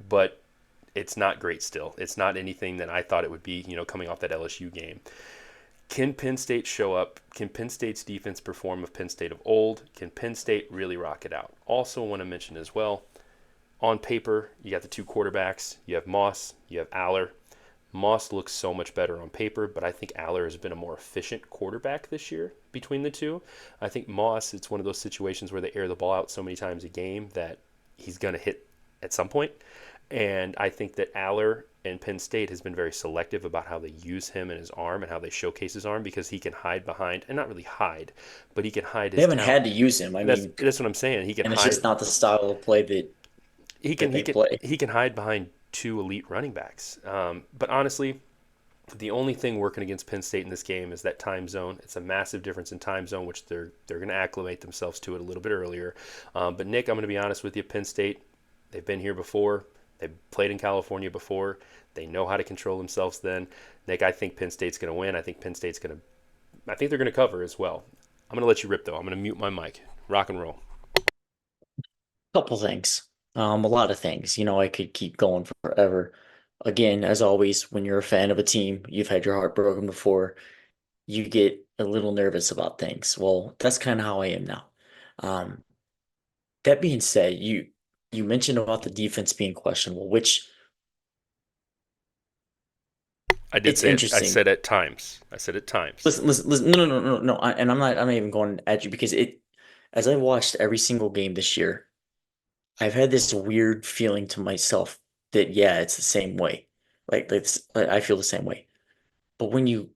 but it's not great still. It's not anything that I thought it would be, coming off that LSU game. Can Penn State show up? Can Penn State's defense perform of Penn State of old? Can Penn State really rock it out? Also want to mention as well, on paper, you got the two quarterbacks. You have Moss, you have Aller. Moss looks so much better on paper, but I think Aller has been a more efficient quarterback this year between the two. I think Moss, it's one of those situations where they air the ball out so many times a game that he's going to hit at some point. And I think that Aller and Penn State has been very selective about how they use him and his arm and how they showcase his arm because he can hide behind, and not really hide, but he can hide They his haven't talent. had to use him. I mean, That's what I'm saying. He can and it's hide. just not the style of play that He can that he they can play. he can hide behind two elite running backs. But honestly, the only thing working against Penn State in this game is that time zone. It's a massive difference in time zone, which they're going to acclimate themselves to it a little bit earlier. But Nick, I'm going to be honest with you. Penn State, they've been here before. They've played in California before. They know how to control themselves. Then, Nick, I think Penn State's going to win. I think Penn State's going to. I think they're going to cover as well. I'm going to let you rip though. I'm going to mute my mic. Rock and roll. Couple things. A lot of things. I could keep going forever. Again, as always, when you're a fan of a team, you've had your heart broken before, you get a little nervous about things. Well, that's kind of how I am now. Um, that being said, you mentioned about the defense being questionable, which I did it's say it. I interesting. said at times. I said at times. Listen, listen, listen. No, no, no, no, no. And I'm not even going at you because as I watched every single game this year, I've had this weird feeling to myself that yeah, it's the same way. Like I feel the same way. But when you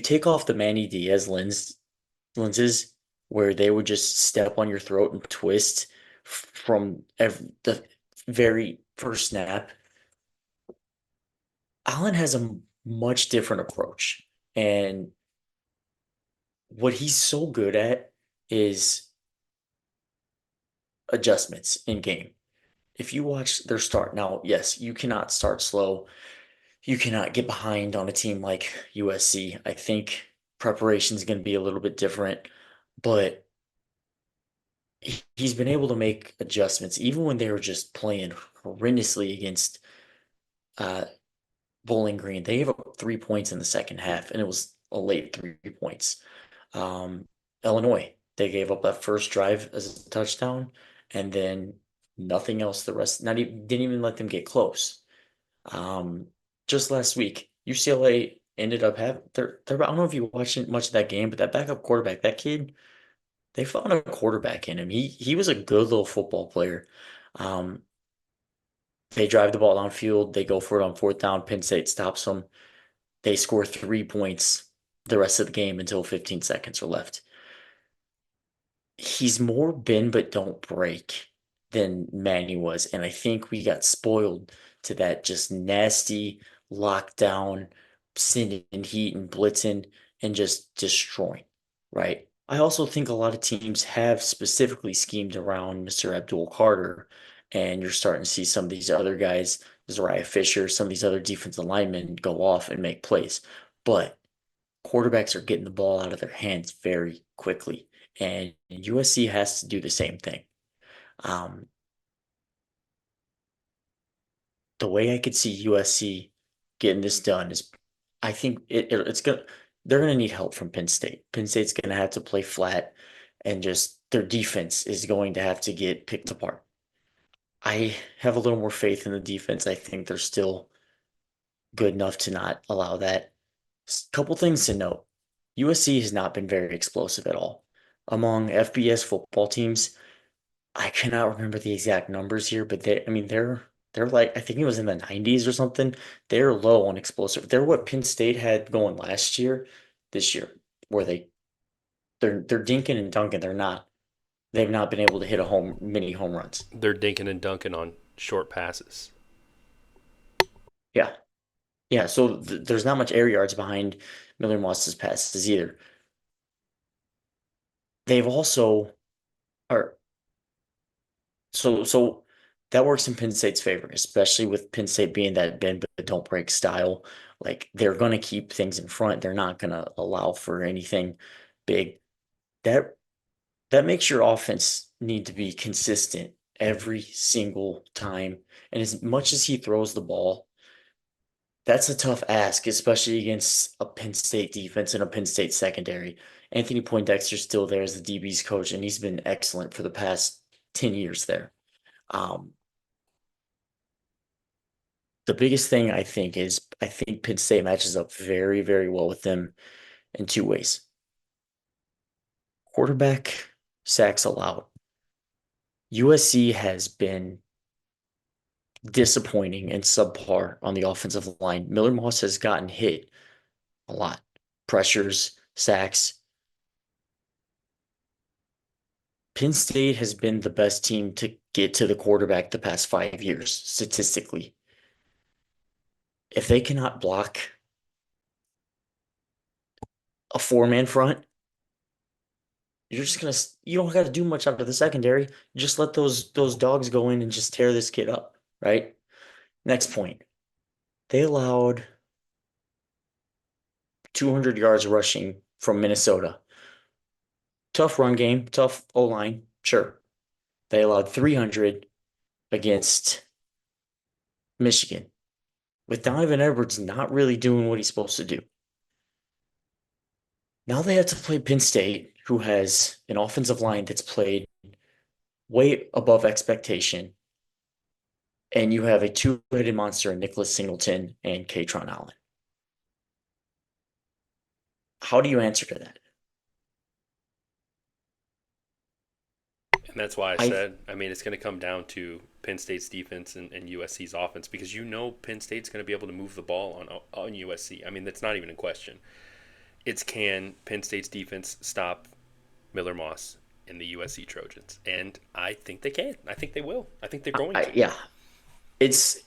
take off the Manny Diaz lenses where they would just step on your throat and twist from the very first snap, Allen has a much different approach. And what he's so good at is adjustments in game. If you watch their start now, yes, you cannot start slow. You cannot get behind on a team like USC. I think preparation is going to be a little bit different, but he's been able to make adjustments even when they were just playing horrendously against uh, Bowling Green. They gave up 3 points in the second half, and it was a late 3 points. Um, Illinois, they gave up that first drive as a touchdown, and then nothing else. The rest, not even didn't even let them get close. Um, just last week, UCLA ended up having I don't know if you watched much of that game, but that backup quarterback, that kid, they found a quarterback in him. He was a good little football player. Um, they drive the ball downfield, they go for it on fourth down. Penn State stops them. They score 3 points the rest of the game until 15 seconds are left. He's more bend but don't break than Manny was. And I think we got spoiled to that just nasty lockdown, sending heat and blitzing and just destroying, right? I also think a lot of teams have specifically schemed around Mr. Abdul Carter, and you're starting to see some of these other guys, Zariah Fisher, some of these other defensive linemen go off and make plays. But quarterbacks are getting the ball out of their hands very quickly, and USC has to do the same thing. Um, the way I could see USC getting this done is, I think it's gonna they're gonna need help from Penn State. Penn State's gonna have to play flat, and just their defense is going to have to get picked apart. I have a little more faith in the defense. I think they're still good enough to not allow that. Couple things to note. USC has not been very explosive at all. Among FBS football teams, I cannot remember the exact numbers here, but I mean, they're like, I think it was in the 90s or something. They're low on explosive. They're what Penn State had going last year, this year, where they're dinking and dunking. They've not been able to hit many home runs. They're dinking and dunking on short passes. Yeah. Yeah, so there's not much air yards behind Miller Moss's passes either. They've also are so that works in Penn State's favor, especially with Penn State being that bend but don't break style. Like they're going to keep things in front. They're not going to allow for anything big. That that makes your offense need to be consistent every single time. And as much as he throws the ball, that's a tough ask, especially against a Penn State defense and a Penn State secondary. Anthony Poindexter's still there as the DB's coach, and he's been excellent for the past 10 years there. Um, the biggest thing I think is I think Penn State matches up very, very well with them in two ways. Quarterback sacks allowed. USC has been disappointing and subpar on the offensive line. Miller Moss has gotten hit a lot. Pressures, sacks. Penn State has been the best team to get to the quarterback the past 5 years, statistically. If they cannot block a four-man front, you're just gonna you don't got to do much out of the secondary. Just let those dogs go in and just tear this kid up, right? Next point. They allowed 200 yards rushing from Minnesota. Tough run game, tough O-line, sure. They allowed 300 against Michigan, with Donovan Edwards not really doing what he's supposed to do. Now they have to play Penn State, who has an offensive line that's played way above expectation, and you have a two-headed monster in Nicholas Singleton and Katron Allen. How do you answer to that? And that's why I I said, I mean, it's going to come down to Penn State's defense and USC's offense because you know Penn State's going to be able to move the ball on USC. I mean, that's not even in question. It's can Penn State's defense stop Miller Moss and the USC Trojans? And I think they can. I think they will. I think they're going to. yeah, it's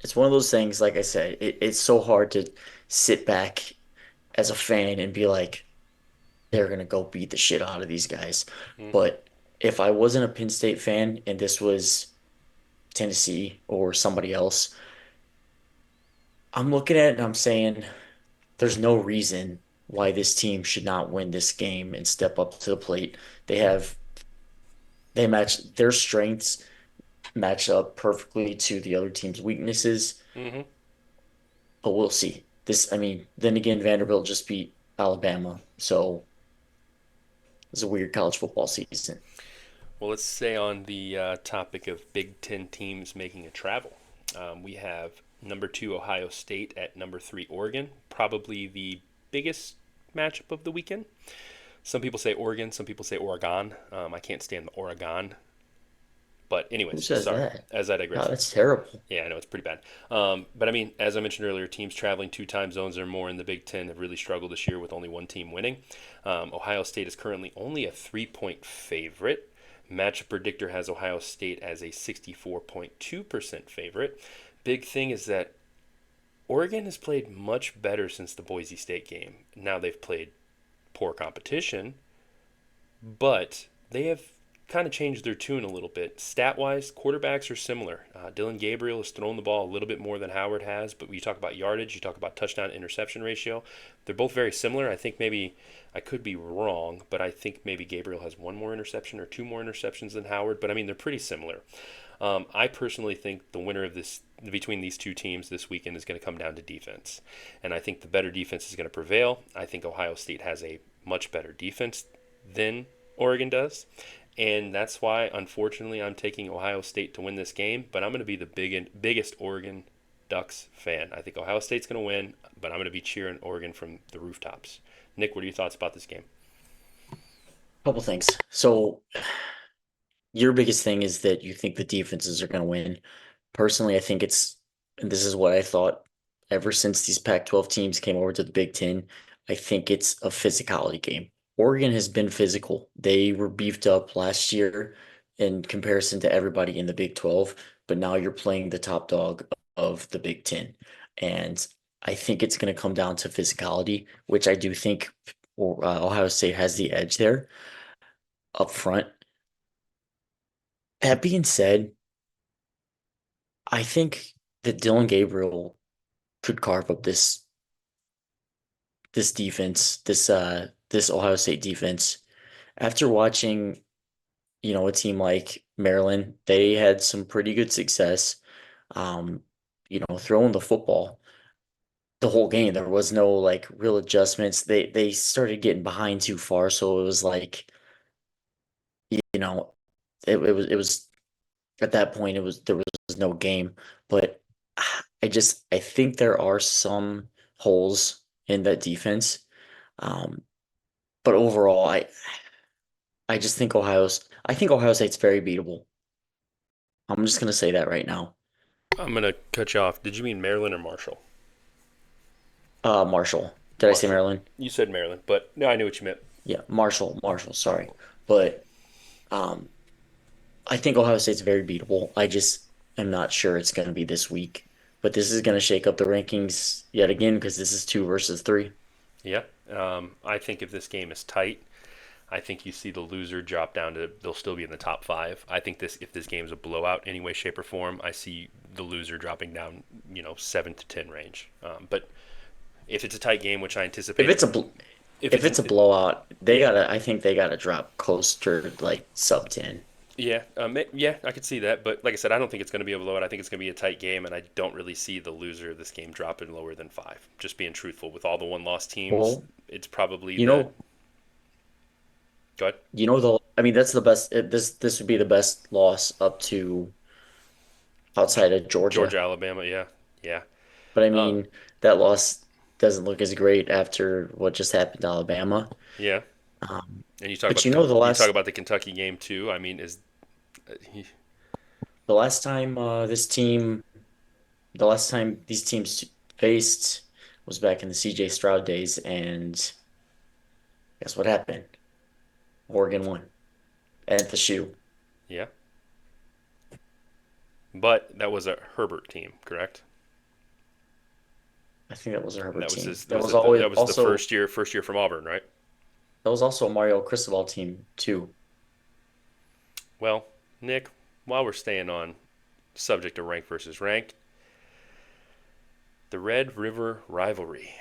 it's one of those things, like I said, it's so hard to sit back as a fan and be like, they're gonna go beat the shit out of these guys. Mm-hmm. But if I wasn't a Penn State fan and this was Tennessee or somebody else, I'm looking at it and I'm saying there's no reason why this team should not win this game and step up to the plate. They have they match their strengths match up perfectly to the other team's weaknesses, Mm-hmm. but we'll see. This, I mean, then again, Vanderbilt just beat Alabama, so it's a weird college football season. Well, let's stay on the topic of Big Ten teams making a travel. We have number two Ohio State at number three Oregon, probably the biggest matchup of the weekend. Some people say Oregon, some people say Oregon. I can't stand the Oregon, but Who anyways, says sorry. that? As I God, digress. that's terrible. Yeah, I know it's pretty bad. But I mean, as I mentioned earlier, teams traveling two time zones or more in the Big Ten have really struggled this year with only one team winning. Ohio State is currently only a 3 point favorite. Matchup Predictor has Ohio State as a 64.2% favorite. Big thing is that Oregon has played much better since the Boise State game. Now they've played poor competition, but they have kind of changed their tune a little bit. Stat wise, quarterbacks are similar. Dylan Gabriel has thrown the ball a little bit more than Howard has, but when you talk about yardage, you talk about touchdown interception ratio, they're both very similar. I think maybe I could be wrong, but I think maybe Gabriel has one more interception or two more interceptions than Howard, but I mean, they're pretty similar. I personally think the winner of this between these two teams this weekend is going to come down to defense. And I think the better defense is going to prevail. I think Ohio State has a much better defense than Oregon does. And that's why, unfortunately, I'm taking Ohio State to win this game. But I'm going to be the biggest Oregon Ducks fan. I think Ohio State's going to win, but I'm going to be cheering Oregon from the rooftops. Nick, what are your thoughts about this game? Couple things. So your biggest thing is that you think the defenses are going to win. Personally, I think and this is what I thought ever since these Pac-12 teams came over to the Big Ten, I think it's a physicality game. Oregon has been physical. They were beefed up last year in comparison to everybody in the Big 12, but now you're playing the top dog of the Big Ten. And I think it's going to come down to physicality, which I do think Ohio State has the edge there up front. That being said, I think that Dylan Gabriel could carve up this defense, this Ohio State defense. After watching, a team like Maryland, they had some pretty good success um, throwing the football the whole game. There was no like real adjustments. They started getting behind too far, so it was like, you know, it was at that point there was no game, but I think there are some holes in that defense. Um, but overall, I just think I think Ohio State's very beatable. I'm just gonna say that right now. I'm gonna cut you off. Did you mean Maryland or Marshall? Marshall. Did I say Marshall. Maryland? You said Maryland, but no, I knew what you meant. Yeah, Marshall, sorry. But um I think Ohio State's very beatable. I just am not sure it's gonna be this week. But this is gonna shake up the rankings yet again because this is two versus three. Yeah. I think if this game is tight, I think you see the loser drop down to they'll still be in the top five. I think this if this game is a blowout any way, shape, or form, I see the loser dropping down, 7 to 10 range. But if it's a tight game, which I If anticipate, it's a bl if if it's it's a blowout, yeah, I think they gotta drop close to like sub 10. yeah, I could see that. But like I said, I don't think it's going to be a blowout. I think it's going to be a tight game, and I don't really see the loser of this game dropping lower than five. Just being truthful, with all the one-loss teams, Well, it's probably you the know, go ahead. I mean that's the best this would be the best loss up to outside of Georgia. Georgia, Alabama, yeah, yeah, But I uh, mean that loss doesn't look as great after what just happened to Alabama. yeah. Um, And you talk but about the Kentucky game too. I mean, is uh, the last time the last time these teams faced was back in the CJ Stroud days, and guess what happened? Oregon won at the shoe. yeah, but that was a Herbert team, correct? I think that was a Herbert That was team. his. That was the Also first year from Auburn, right? that was also a Mario Cristobal team too. Well, Nick, while we're staying on subject of rank versus rank, the Red River rivalry.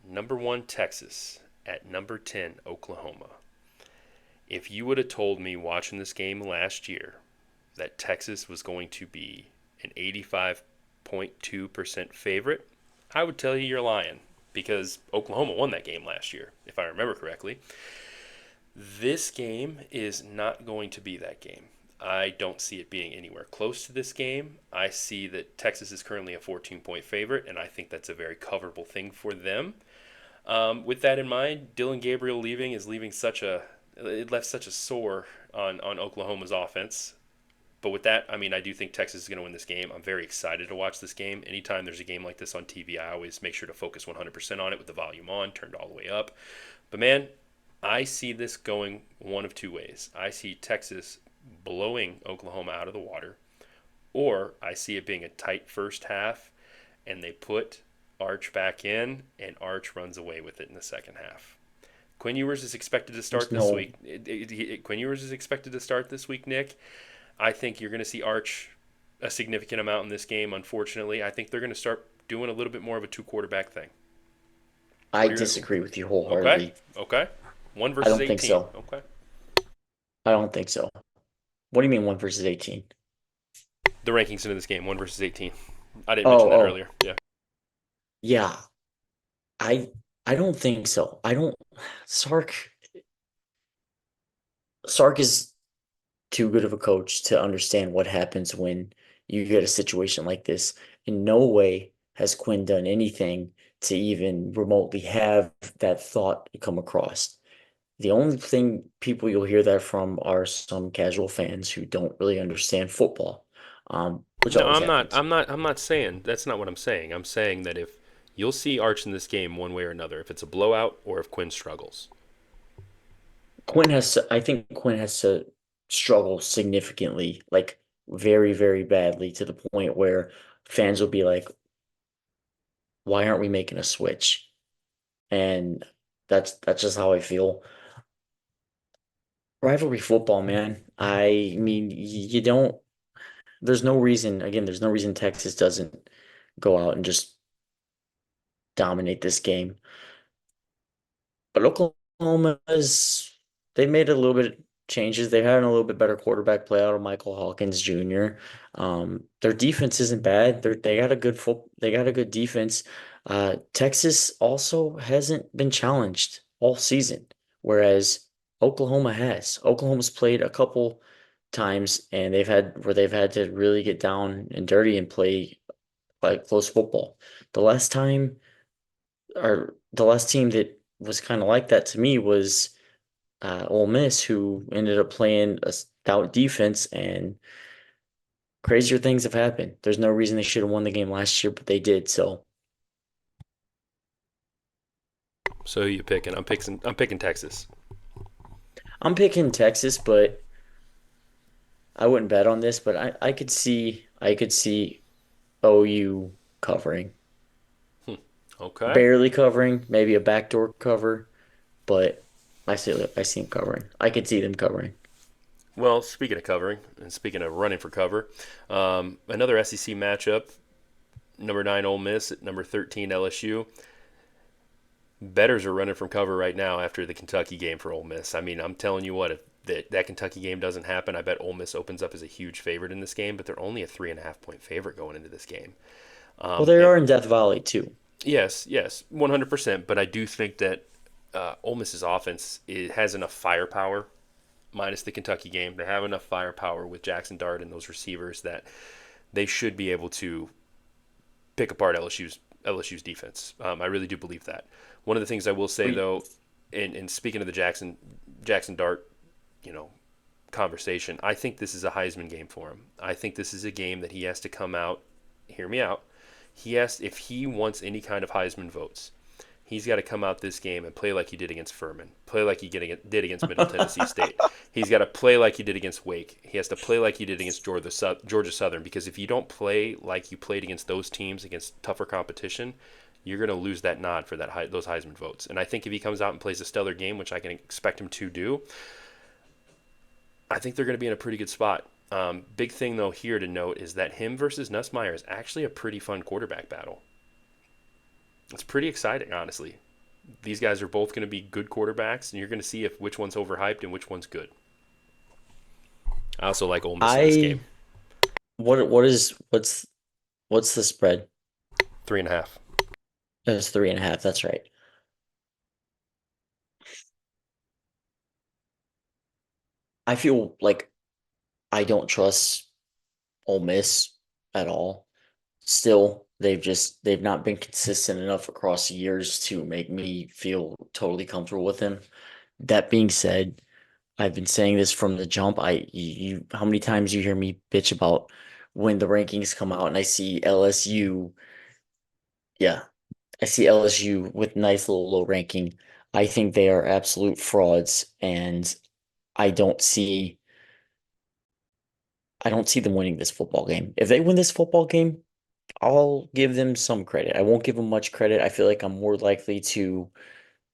Number 1 Texas at number 10 Oklahoma. If you would have told me watching this game last year that Texas was going to be an 85.2% favorite, I would tell you you're lying because Oklahoma won that game last year, if I remember correctly. This game is not going to be that game. I don't see it being anywhere close to this game. I see that Texas is currently a 14-point favorite, and I think that's a very coverable thing for them. With that in mind, Dylan Gabriel leaving is leaving such a it left such a sore on Oklahoma's offense. But with that, I mean, I do think Texas is going to win this game. I'm very excited to watch this game. Anytime there's a game like this on TV, I always make sure to focus 100% on it with the volume on, turned all the way up. But man, I see this going one of two ways. I see Texas blowing Oklahoma out of the water, or I see it being a tight first half and they put Arch back in and Arch runs away with it in the second half. Quinn Ewers is expected to There's start this no week. Quinn Ewers is expected to start this week, Nick. I think you're going to see Arch a significant amount in this game, unfortunately. I think they're going to start doing a little bit more of a two quarterback thing. I What are your disagree with you okay? wholeheartedly. Okay. 1 I versus don't think 18. so. Okay. I don't think so. What do you mean 1 versus 18? The rankings into this game, 1 versus 18. I didn't mention Oh, that oh. earlier. Yeah. Yeah. I I don't think so. I don't Sark Sark is too good of a coach to understand what happens when you get a situation like this. In no way has Quinn done anything to even remotely have that thought come across. The only thing people you'll hear that from are some casual fans who don't really understand football, which No, always I'm not. happens. I'm not saying that's not what I'm saying. I'm saying that if you'll see Arch in this game one way or another, if it's a blowout or if Quinn struggles. I think Quinn has to struggle significantly, like very, very badly to the point where fans will be like, why aren't we making a switch? And that's just how I feel. Rivalry football, man. I mean, you don't, there's no reason, again, there's no reason Texas doesn't go out and just dominate this game. But Oklahoma's they've made a little bit changes. They've had a little bit better quarterback play out of Michael Hawkins Jr. Their defense isn't bad. They got a good defense. Texas also hasn't been challenged all season, whereas Oklahoma has. Oklahoma's played a couple times, and they've had to really get down and dirty and play like close football. The last time, or the last team that was kind of like that to me was Ole Miss, who ended up playing a stout defense, and crazier things have happened. There's no reason they should have won the game last year, but they did. So So who you picking? I'm picking Texas. I'm picking Texas, but I wouldn't bet on this, but I could see OU covering. Okay. Barely covering, maybe a backdoor cover, but I see them covering. I could see them covering. Well, speaking of covering and speaking of running for cover, another SEC matchup: number 9 Ole Miss at number 13 LSU. Betters are running from cover right now after the Kentucky game for Ole Miss. I mean, I'm telling you what, if that Kentucky game doesn't happen, I bet Ole Miss opens up as a huge favorite in this game. But they're only a 3.5 point favorite going into this game. Well, they And are in Death Valley too. yes, yes, 100%. But I do think that Ole Miss's offense has enough firepower. Minus the Kentucky game, they have enough firepower with Jackson Dart and those receivers that they should be able to pick apart LSU's defense. I really do believe that. One of the things I will say We though, and speaking of the Jackson Dart, you know, conversation, I think this is a Heisman game for him. I think this is a game that he has to come out. Hear me out. He has, if he wants any kind of Heisman votes, he's got to come out this game and play like he did against Furman, play like he did against Middle Tennessee State. He's got to play like he did against Wake. He has to play like he did against Georgia Southern, because if you don't play like you played against those teams, against tougher competition, you're going to lose that nod for those Heisman votes. And I think if he comes out and plays a stellar game, which I can expect him to do, I think they're going to be in a pretty good spot. Big thing though here to note is that him versus Nussmeier is actually a pretty fun quarterback battle. It's pretty exciting, honestly. These guys are both going to be good quarterbacks, and you're going to see if which one's overhyped and which one's good. I also like Ole Miss in this game. I what's the spread? 3.5. It's 3.5. That's right. I feel like I don't trust Ole Miss at all. Still, they've not been consistent enough across years to make me feel totally comfortable with them. That being said, I've been saying this from the jump. How many times you hear me bitch about when the rankings come out and I see LSU, yeah, I see LSU with nice little low ranking. I think they are absolute frauds, and I don't see I don't see them winning this football game. If they win this football game, I'll give them some credit. I won't give them much credit. I feel like I'm more likely to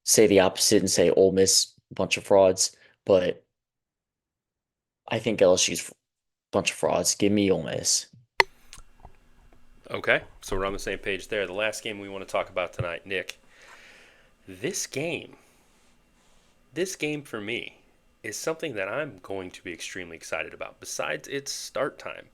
say the opposite and say Ole Miss, bunch of frauds, but I think LSU's a bunch of frauds. Give me Ole Miss. Okay, so we're on the same page there. The last game we want to talk about tonight, Nick. This game, this game for me, is something that I'm going to be extremely excited about. Besides its start time,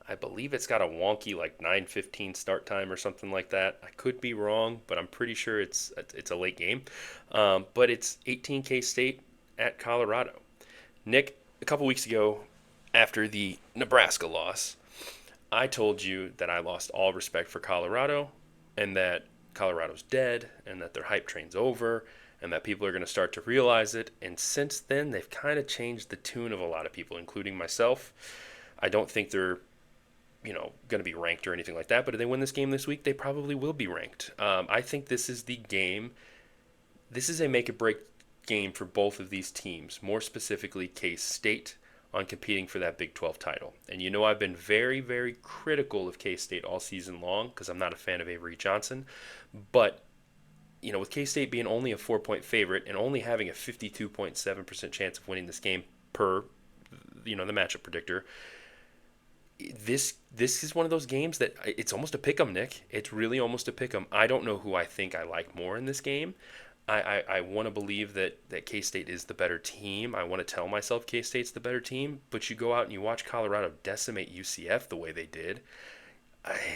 I believe it's got a wonky like 9:15 start time or something like that. I could be wrong, but I'm pretty sure it's a late game. But it's 18K State at Colorado. Nick, a couple weeks ago, after the Nebraska loss, I told you that I lost all respect for Colorado and that Colorado's dead and that their hype train's over and that people are going to start to realize it. And since then, they've kind of changed the tune of a lot of people, including myself. I don't think they're going to be ranked or anything like that. But if they win this game this week, they probably will be ranked. I think this is the game. This is a make or break game for both of these teams, more specifically K State on competing for that Big 12 title. And you know I've been very, very critical of K State all season long because I'm not a fan of Avery Johnson. But with K State being only a 4 point favorite and only having a 52.7% chance of winning this game per the matchup predictor, this is one of those games that it's almost a pick 'em, Nick. It's really almost a pick 'em. I don't know who I think I like more in this game. I want to believe that K-State is the better team. I want to tell myself K-State's the better team, but you go out and you watch Colorado decimate UCF the way they did.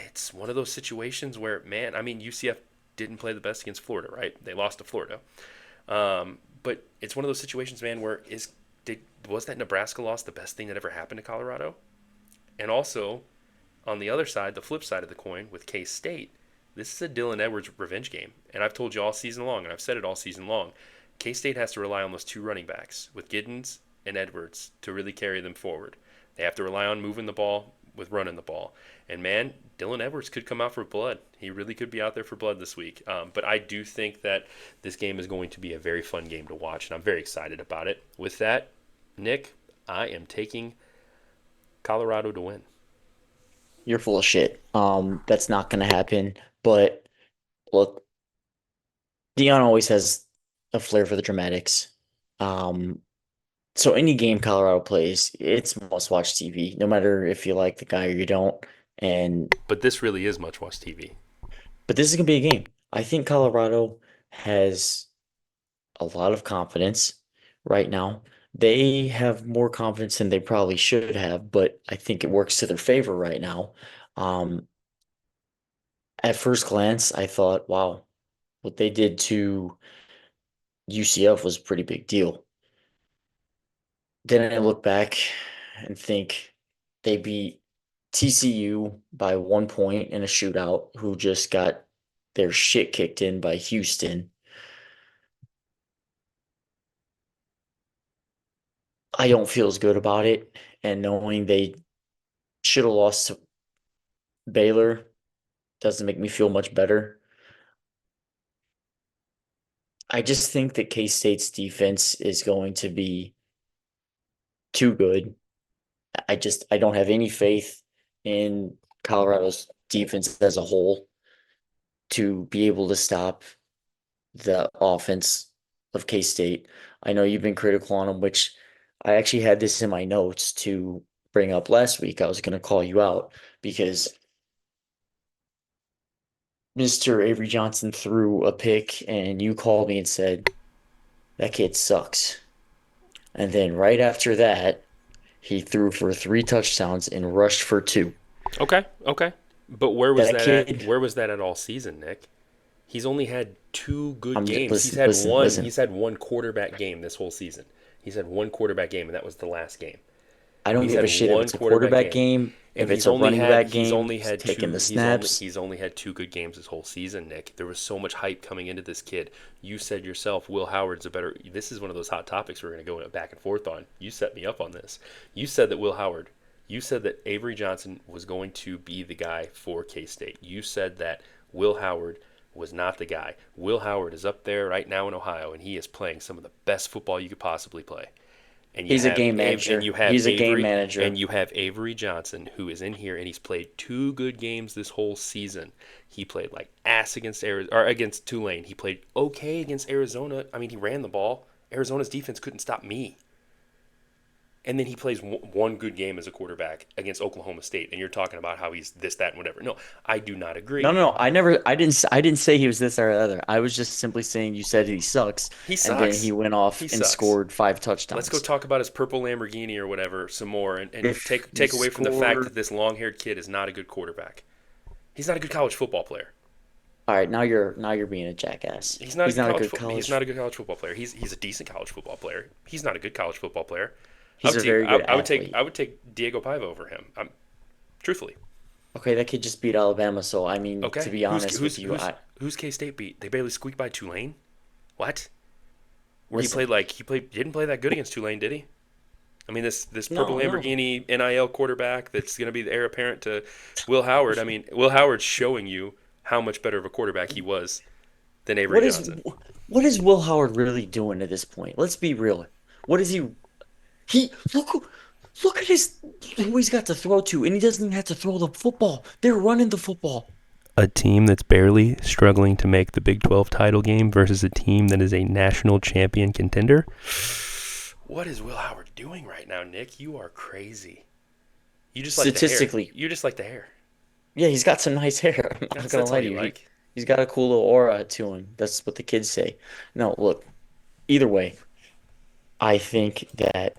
It's one of those situations where, man, I mean, UCF didn't play the best against Florida, right? They lost to Florida. But it's one of those situations, man, where is did was that Nebraska loss the best thing that ever happened to Colorado? And also, on the other side, the flip side of the coin with K State, this is a Dylan Edwards revenge game. And I've told you all season long, and I've said it all season long. K State has to rely on those two running backs with Giddens and Edwards to really carry them forward. They have to rely on moving the ball with running the ball. And man, Dylan Edwards could come out for blood. He really could be out there for blood this week. But I do think that this game is going to be a very fun game to watch, and I'm very excited about it. With that, Nick, I am taking Colorado to win. You're full of shit. That's not gonna happen. But look, Dion always has a flair for the dramatics. Um, so any game Colorado plays, it's must-watch TV, no matter if you like the guy or you don't. And But this really is much watch TV. but this is gonna be a game. I think Colorado has a lot of confidence right now. They have more confidence than they probably should have, but I think it works to their favor right now. Um, at first glance, I thought, wow, what they did to UCF was a pretty big deal. Then I look back and think they beat TCU by 1 point in a shootout, who just got their shit kicked in by Houston. I don't feel as good about it. And knowing they should have lost to Baylor doesn't make me feel much better. I just think that K-State's defense is going to be too good. I don't have any faith in Colorado's defense as a whole to be able to stop the offense of K-State. I know you've been critical on them, which I actually had this in my notes to bring up last week. I was going to call you out because Mr. Avery Johnson threw a pick and you called me and said, that kid sucks. And then right after that, he threw for 3 touchdowns and rushed for 2. Okay, okay. But where was That that at? kid, Where was that at all season, Nick? He's only had two good I'm just games. He's listen, had listen, one. listen. He's had one quarterback game this whole season. He's had one quarterback game, and that was the last game. I don't He's give had a shit if one it's a quarterback quarterback game, game, and if it's a running back he's game, only had taking two the snaps. he's only had two good games this whole season, Nick. There was so much hype coming into this kid. You said yourself, Will Howard's a better. This is one of those hot topics we're going to go back and forth on. You set me up on this. You said that Will Howard. You said that Avery Johnson was going to be the guy for K State. You said that Will Howard was not the guy. Will Howard is up there right now in Ohio, and he is playing some of the best football you could possibly play. He's a game manager. He's a game And manager. you have Avery Johnson, who is in here, and he's played two good games this whole season. He played like ass against Arizona, or against Tulane. He played okay against Arizona. I mean, he ran the ball. Arizona's defense couldn't stop me. And then he plays one good game as a quarterback against Oklahoma State, and you're talking about how he's this, that, and whatever. No, I do not No, agree. no, no. I didn't say he was this or the other. I was just simply saying you said he sucks, He and then he sucks. went off He and sucks. scored 5 Let's go touchdowns. talk about his purple Lamborghini or whatever some more, and If he take away from the fact scored, that this long-haired kid is not a good quarterback. He's not a good college football player. all right, now you're being a jackass. He's not a He's good not a college good football. He's not college. a good college football player. He's a decent college football player. He's not a good college football player. He's a very good athlete. I would take Diego Paiva over him. Truthfully. Okay, that kid just beat Alabama, so I mean, to Okay. be honest with you, I Who's K State beat? They barely squeaked by Tulane. What? Where listen. he didn't play that good against Tulane, did he? I mean, this purple No, no. Lamborghini NIL quarterback that's going to be the heir apparent to Will Howard. I mean, Will Howard's showing you how much better of a quarterback he was than Avery What is Johnson. what is Will Howard really doing at this point? Let's be real. What is he look at his who he's got to throw to, and he doesn't even have to throw the football. They're running the football. A team that's barely struggling to make the Big 12 title game versus a team that is a national champion contender. What is Will Howard doing right now, Nick? You are crazy. You just like the hair. Statistically, You just like the hair. yeah, he's got some nice hair. I'm not gonna That's all lie to you you. like. He's got a cool little aura to him. That's what the kids say. No, look, either way, I think that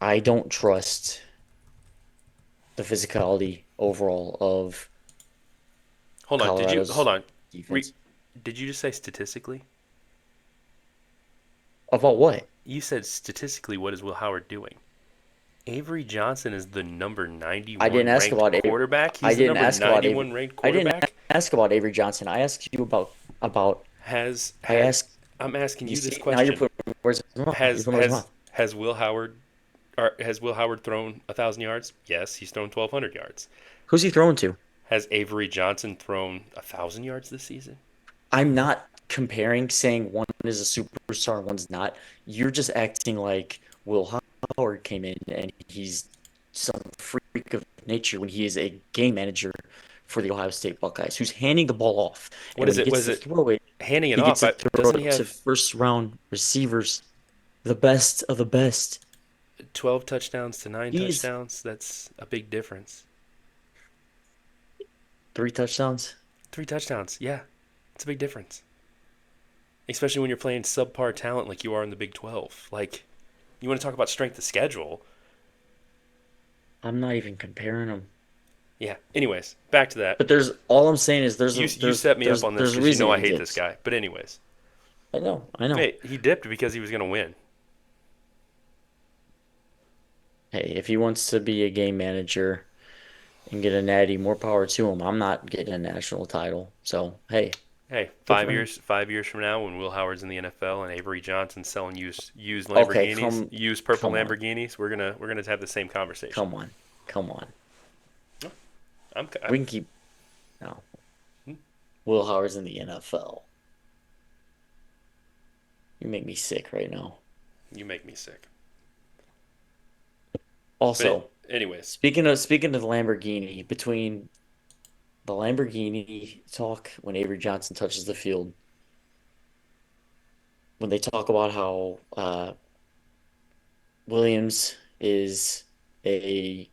I don't trust the physicality overall of Hold on. Hold Colorado's on? defense. Did you just say statistically? About what? You said statistically, what is Will Howard doing? Avery Johnson is the number I didn't 91 ask ranked about Avery. quarterback. I He's the didn't number ask about Avery. 91 ranked I didn't quarterback. ask about Avery Johnson. I asked you about. Has I had asked. I'm asking You you this see, now you're question. putting words in his mouth. You're Has putting words in his has mouth. has Will Howard has Will Howard thrown 1,000 yards? Yes, he's thrown 1,200 yards. Who's he throwing to? Has Avery Johnson thrown 1,000 yards this season? I'm not comparing, saying one is a superstar and one's not. You're just acting like Will Howard came in and he's some freak of nature when he is a game manager for the Ohio State Buckeyes, who's handing the ball off. What And when is he it? gets Was to it throw it, handing it he gets off? to throw Doesn't he it to have first round receivers, the best of the best. 12 touchdowns to nine He's touchdowns? That's a big difference. 3 touchdowns. 3 touchdowns, yeah, it's a big difference. Especially when you're playing subpar talent like you are in the Big 12. Like, you want to talk about strength of schedule? I'm not even comparing them. Yeah. Anyways, back to that. But there's all I'm saying is You set me up on this there's a because you reason know I he hate this dips. guy. But anyways, I know. hey, he dipped because he was gonna win. Hey, if he wants to be a game manager and get a natty, more power to him. I'm not getting a national title. So, hey, Hey, good five for him. years, 5 years from now, when Will Howard's in the NFL and Avery Johnson's selling used Okay, Lamborghinis, used purple come on. Lamborghinis, we're gonna have the same conversation. Come on. Come on. I'm We can keep no. Will Howard's in the NFL. You make me sick right now. you make me sick. But Also, anyways, speaking of the Lamborghini, between the Lamborghini talk when Avery Johnson touches the field, when they talk about how Williams is a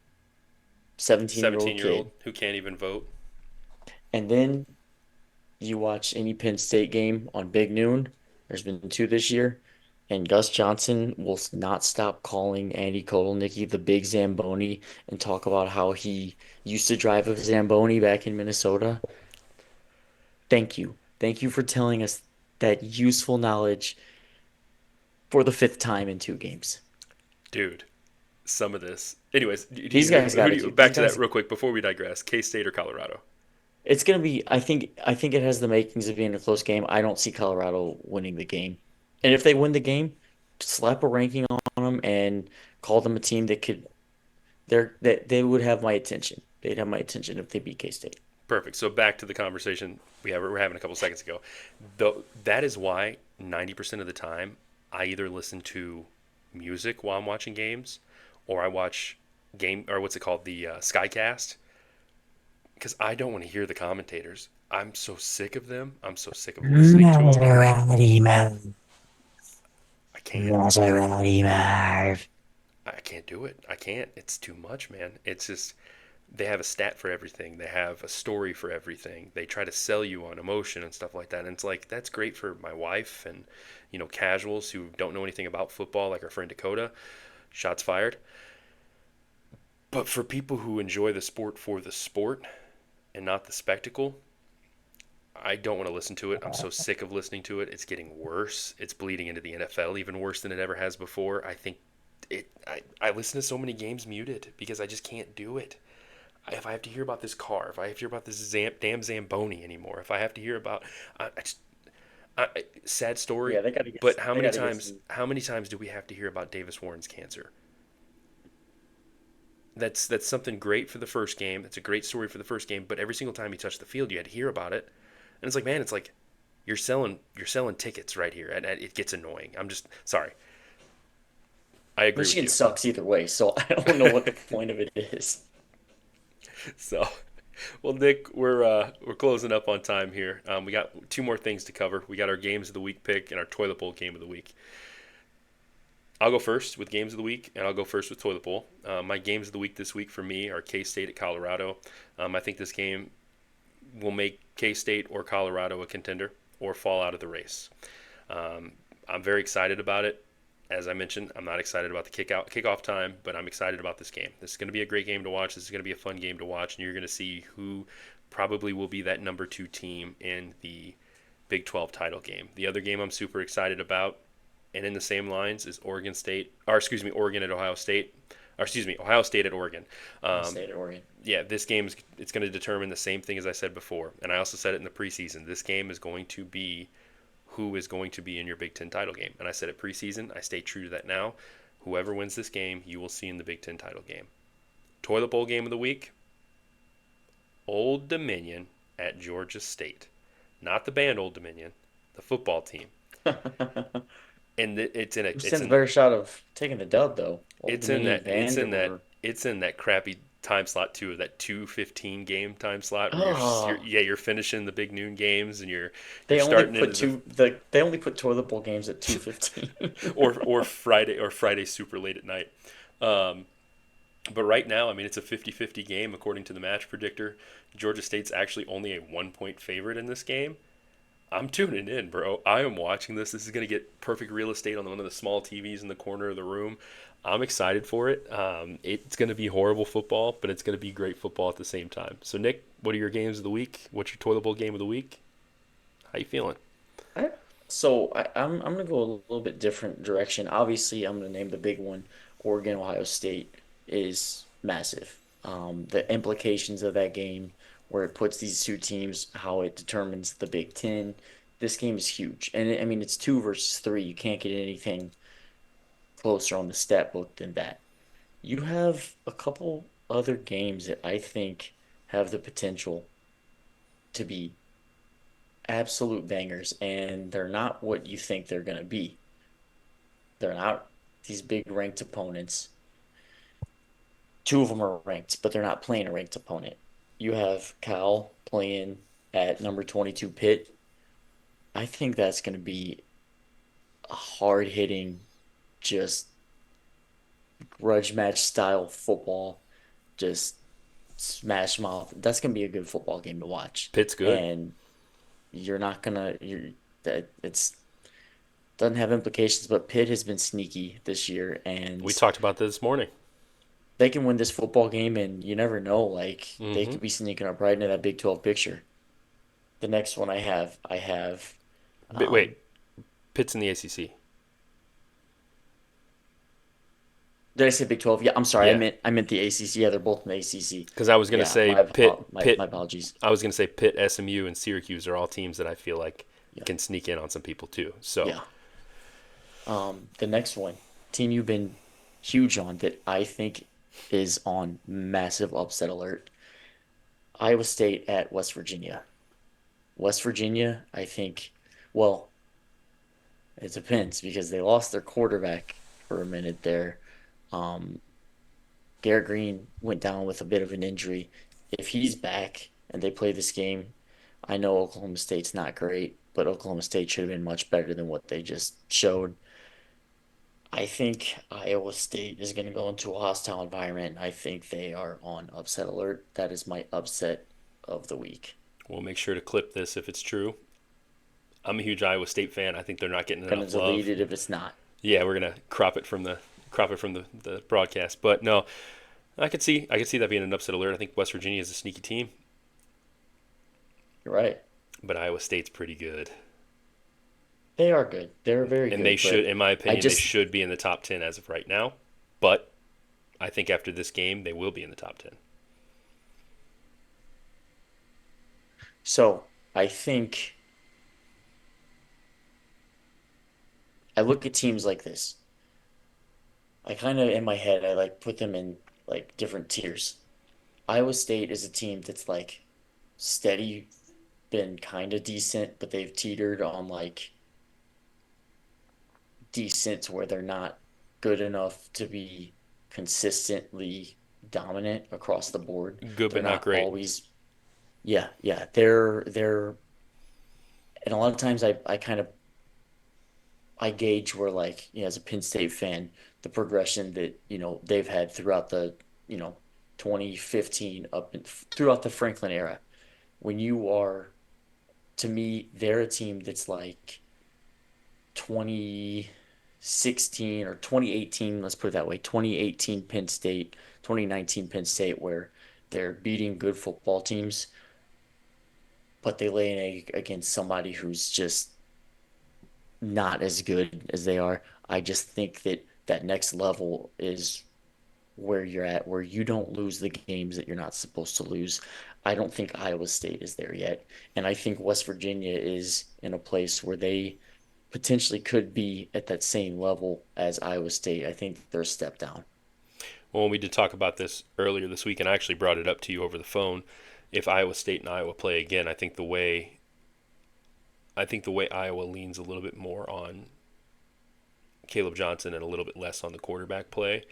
17-year-old 17-year-old kid, who can't even vote. and then you watch any Penn State game on Big Noon. There's been two this year, and Gus Johnson will not stop calling Andy Kotelnicki the Big Zamboni and talk about how he used to drive a Zamboni back in Minnesota. Thank you. Thank you for telling us that useful knowledge for the fifth time in 2 games. Dude, some of this. Anyways, These guys got who do to you do. These back to that guys. real quick before we digress? K State or Colorado? It's gonna be. I think it has the makings of being a close game. I don't see Colorado winning the game, and if they win the game, slap a ranking on them and call them a team that could. That they would have my attention. They'd have my attention if they beat K-State. Perfect. So back to the conversation we're having a couple seconds ago. Though that is why 90% of the time I either listen to music while I'm watching games, or I watch game or what's it called, the Skycast, because I don't want to hear the commentators. I'm so sick of them. I'm so sick of listening to them. Maserati man. I can't. Maserati Marv. I can't do it. I can't. It's too much, man. It's just they have a stat for everything. They have a story for everything. They try to sell you on emotion and stuff like that. And it's like that's great for my wife and casuals who don't know anything about football, like our friend Dakota. Shots fired. But for people who enjoy the sport for the sport and not the spectacle, I don't want to listen to it. I'm so sick of listening to it. It's getting worse. It's bleeding into the NFL even worse than it ever has before. I think I listen to so many games muted because I just can't do it. If I have to hear about this car, if I have to hear about this damn Zamboni anymore, if I have to hear about, sad story, Yeah, they got to get. but They got to get some. how many times do we have to hear about Davis Warren's cancer? That's something great for the first game. It's a great story for the first game, but every single time he touched the field, you had to hear about it, and it's like, man, it's like you're selling tickets right here, and it gets annoying. I'm just sorry. I agree with Michigan you. sucks either way, so I don't know what the point of it is. So, well, Nick, we're closing up on time here. We got two more things to cover. We got our games of the week pick and our toilet bowl game of the week. I'll go first with games of the week, and I'll go first with toilet bowl. My games of the week this week for me are K State at Colorado. I think this game will make K State or Colorado a contender or fall out of the race. I'm very excited about it. As I mentioned, I'm not excited about the kickoff time, but I'm excited about this game. This is going to be a great game to watch. This is going to be a fun game to watch, and you're going to see who probably will be that number 2 team in the Big 12 title game. The other game I'm super excited about and in the same lines is Oregon State, or excuse me, Oregon at Ohio State, or excuse me, Ohio State at Oregon. Ohio Um, State at Oregon. yeah, this game is it's going to determine the same thing as I said before, and I also said it in the preseason. This game is going to be who is going to be in your Big Ten title game, and I said it preseason. I stay true to that now. Whoever wins this game, you will see in the Big Ten title game. Toilet bowl game of the week: Old Dominion at Georgia State, not the band Old Dominion, the football team. And it's in a Who stands a better shot of taking the dub though? Old it's in Dominion that it's Band in that or it's in that crappy time slot too, that 2:15 game time slot where oh, you're finishing the big noon games and you're they only starting into put the they only put toilet bowl games at 2:15. or Friday super late at night. Um, but right now, I mean, it's a 50-50 game according to the match predictor. Georgia State's actually only a 1 point favorite in this game. I'm tuning in, bro. I am watching this. This is going to get perfect real estate on one of the small TVs in the corner of the room. I'm excited for it. It's going to be horrible football, but it's going to be great football at the same time. So, Nick, what are your games of the week? What's your toilet bowl game of the week? How you feeling? I, I'm gonna go a little bit different direction. Obviously, I'm gonna name the big one. Oregon, Ohio State is massive. The implications of that game, where it puts these two teams, how it determines the Big Ten. This game is huge, and I mean it's two versus three. You can't get anything closer on the stat book than that. You have a couple other games that I think have the potential to be absolute bangers, and they're not what you think they're going to be. They're not these big ranked opponents. Two of them are ranked, but they're not playing a ranked opponent. You have Cal playing at number 22 Pitt. I think that's going to be a hard hitting, just grudge match style football, just smash mouth. That's going to be a good football game to watch. Pitt's good. And you're not gonna you're that it's doesn't have implications, but Pitt has been sneaky this year, We and talked about this morning. they can win this football game, and you never know. Like they Mm-hmm. could be sneaking up right into that Big 12 picture. The next one I have, But wait, um, Pitt's in the ACC. did I say Big 12? Yeah, I'm sorry. Yeah, I meant the ACC. Yeah, they're both in the ACC. because I was gonna Yeah, say my apologies. I was gonna say Pitt, SMU, and Syracuse are all teams that I feel like Yeah, can sneak in on some people too. So yeah. The next one, team you've been huge on that I think is on massive upset alert. Iowa State at West Virginia. West Virginia, I think, well, it depends because they lost their quarterback for a minute there. Um, Garrett Green went down with a bit of an injury. If he's back and they play this game, I know Oklahoma State's not great, but Oklahoma State should have been much better than what they just showed. I think Iowa State is going to go into a hostile environment. I think they are on upset alert. That is my upset of the week. we'll make sure to clip this if it's true. I'm a huge Iowa State fan. I think they're not getting Gonna enough delete love. it if it's not. Yeah, we're gonna crop it from the broadcast. But no, I could see that being an upset alert. I think West Virginia is a sneaky team, You're right. but Iowa State's pretty good. They are good. They're very And they good, should, but in my I opinion, they just should be in the top 10 as of right now. But I think after this game, they will be in the top 10. so I think I look at teams like this. I kind of in my head I like put them in like different tiers. Iowa State is a team that's like steady, been kind of decent, but they've teetered on like decent to where they're not good enough to be consistently dominant across the board. Good, They're but not not great. always, yeah, yeah. They're and a lot of times I kind of I gauge where like, as a Penn State fan, the progression that, they've had throughout the, 2015 throughout the Franklin era. When you are, to me, they're a team that's like 2016 or 2018, let's put it that way, 2018 Penn State, 2019 Penn State, where they're beating good football teams, but they lay an egg against somebody who's just not as good as they are. I just think that that next level is where you're at, where you don't lose the games that you're not supposed to lose. I don't think Iowa State is there yet. And I think West Virginia is in a place where they potentially could be at that same level as Iowa State. I think they're a step down. Well, we did talk about this earlier this week, and I actually brought it up to you over the phone. If Iowa State and Iowa play again, I think the way Iowa leans a little bit more on Caleb Johnson and a little bit less on the quarterback play.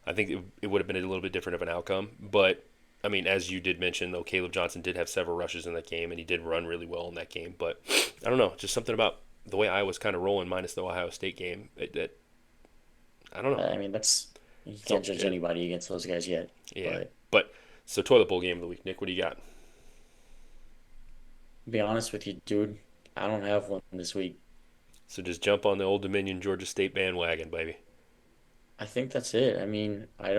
I think it would have been a little bit different of an outcome. But I mean, as you did mention, though, Caleb Johnson did have several rushes in that game, and he did run really well in that game. But I don't know, just something about the way Iowa's kind of rolling, minus the Ohio State game. I don't know. I mean, that's you So can't judge anybody against those guys yet. yeah, But but so toilet bowl game of the week, Nick. What do you got? to be honest with you, dude, I don't have one this week. So just jump on the Old Dominion Georgia State bandwagon, baby. I think that's it. I mean, I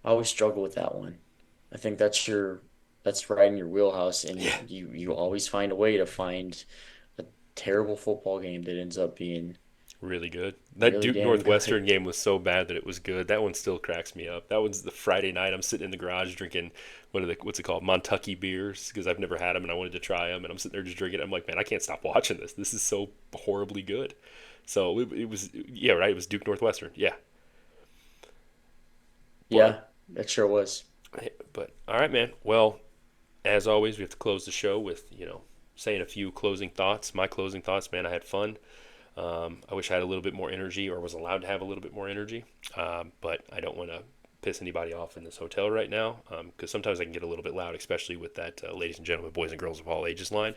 always struggle with that one. I think that's right in your wheelhouse, and Yeah, you always find a way to find a terrible football game that ends up being really good. That really Duke damn good. Northwestern game was so bad that it was good. That one still cracks me up. That one's the Friday night. I'm sitting in the garage drinking what's it called, Montucky beers, because I've never had them and I wanted to try them. And I'm sitting there just drinking. I'm like, man, I can't stop watching this. This is so horribly good. So it was, yeah, right. It was Duke Northwestern. Yeah, but Yeah, that sure was. but all right, man. Well, as always, we have to close the show with saying a few closing thoughts. My closing thoughts, man. I had fun. I wish I had a little bit more energy or was allowed to have a little bit more energy, but I don't want to piss anybody off in this hotel right now because sometimes I can get a little bit loud, especially with that ladies and gentlemen, boys and girls of all ages line.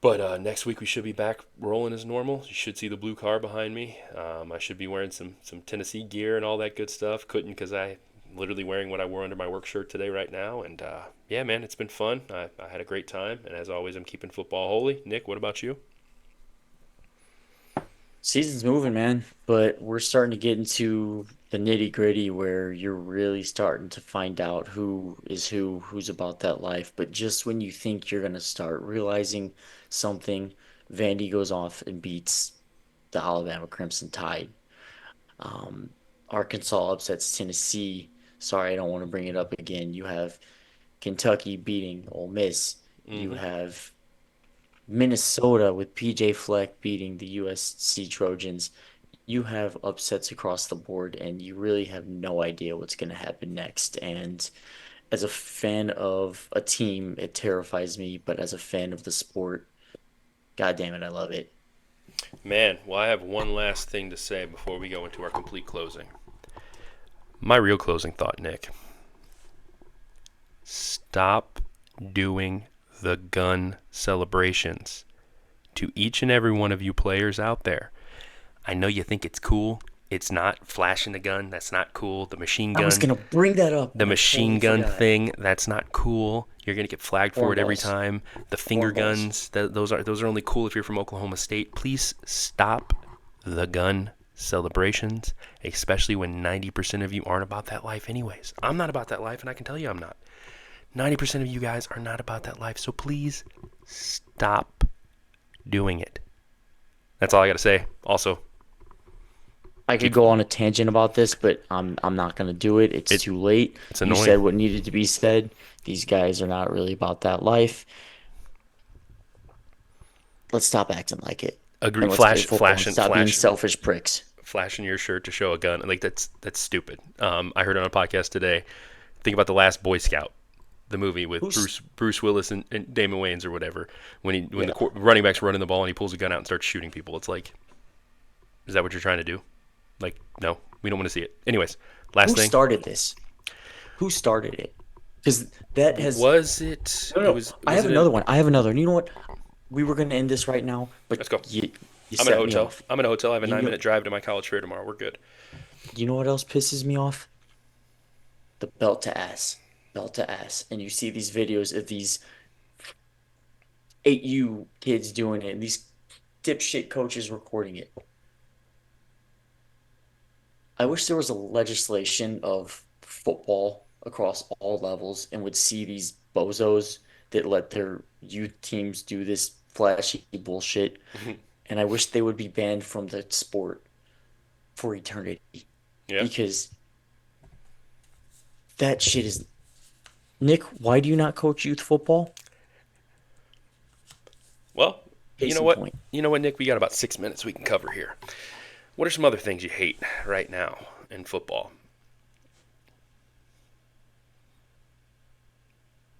But next week we should be back rolling as normal. You should see the blue car behind me. I should be wearing some Tennessee gear and all that good stuff. Couldn't because I literally wearing what I wore under my work shirt today right now. And yeah, man, it's been fun. I had a great time. And as always, I'm keeping football holy. Nick, what about you? Season's moving, man, but we're starting to get into the nitty-gritty where you're really starting to find out who is who, who's about that life. But just when you think you're gonna start realizing something, Vandy goes off and beats the Alabama Crimson Tide. Um, Arkansas upsets Tennessee. Sorry, I don't want to bring it up again. You have Kentucky beating Ole Miss. You Mm-hmm. have Minnesota with PJ Fleck beating the USC Trojans. You have upsets across the board, and you really have no idea what's going to happen next. And as a fan of a team, it terrifies me, but as a fan of the sport, God damn it, I love it. Man, well, I have one last thing to say before we go into our complete closing. My real closing thought, Nick. Stop doing the gun celebrations. To each and every one of you players out there, I know you think it's cool. It's not flashing the gun. That's not cool. I was gonna bring that up The and I machine totally gun forgot. thing, that's not cool. You're gonna get flagged for it every Cornballs. time. The finger Cornballs. guns, those are only cool if you're from Oklahoma State. Please stop the gun celebrations, especially when 90% of you aren't about that life anyways. I'm not about that life, and I can tell you I'm not. 90% of you guys are not about that life, so please stop doing it. That's all I gotta say. Also, I could keep go on a tangent about this, but I'm not gonna do it. It's it. too late. It's You annoying. said what needed to be said. These guys are not really about that life. Let's stop acting like it. Agree. And let's play Flash, football and flashing, stop being flash, selfish pricks. flashing your shirt to show a gun. Like that's stupid. I heard on a podcast today. Think about the Last Boy Scout, the movie with Who's Bruce Willis and Damon Wayans or whatever. When the yeah. running back's running the ball and he pulls a gun out and starts shooting people, it's like, is that what you're trying to do? Like, no, we don't want to see it. Anyways, last Who thing. started this? Who started it? Because that has Was it? no, It no. was. I Was have it in? another one. I have another. And you know what? We were gonna end this right now, but Let's go. you I'm in a set me hotel. off. I'm in a hotel. I have a You know 9 minute drive to my college fair tomorrow. We're good. you know what else pisses me off? The belt to ass. Belt to ass. And you see these videos of these 8U kids doing it and these dipshit coaches recording it. I wish there was a legislation of football across all levels and would see these bozos that let their youth teams do this flashy bullshit, and I wish they would be banned from the sport for eternity Yeah. because that shit is Nick, why do you not coach youth football? Well, you Case know in what? point. You know what, Nick? We got about 6 minutes we can cover here. What are some other things you hate right now in football?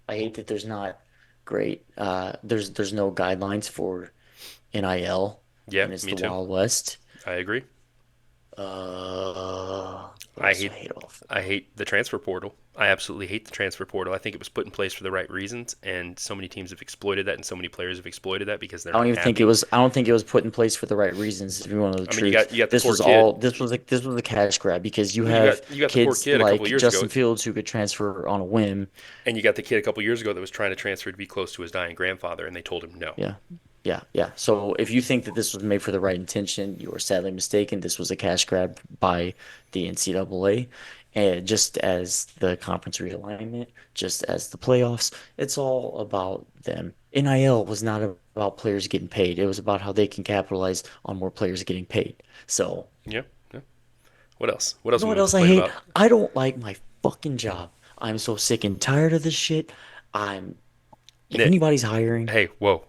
I hate that there's not great there's no guidelines for NIL Yeah, and it's me the too. Wild West. I agree. What I else do hate I hate about I football? hate the transfer portal. I absolutely hate the transfer portal. I think it was put in place for the right reasons, and so many teams have exploited that, and so many players have exploited that because they're not happy. I don't think it was put in place for the right reasons, if you want to know the I mean, you truth. got you got the poor kid. This was a cash grab because you Well, have you got the poor kids kid a couple of like years ago, Justin Fields who could transfer on a whim. and you got the kid a couple of years ago that was trying to transfer to be close to his dying grandfather, and they told him no. Yeah. Yeah. So if you think that this was made for the right intention, you are sadly mistaken. This was a cash grab by the NCAA. And just as the conference realignment, just as the playoffs, it's all about them. NIL was not about players getting paid. It was about how they can capitalize on more players getting paid. So, Yeah, yeah. What else? What you else know have we what been else I complaining hate? about? I don't like my fucking job. I'm so sick and tired of this shit. I'm, if Nick, anybody's hiring, hey, whoa,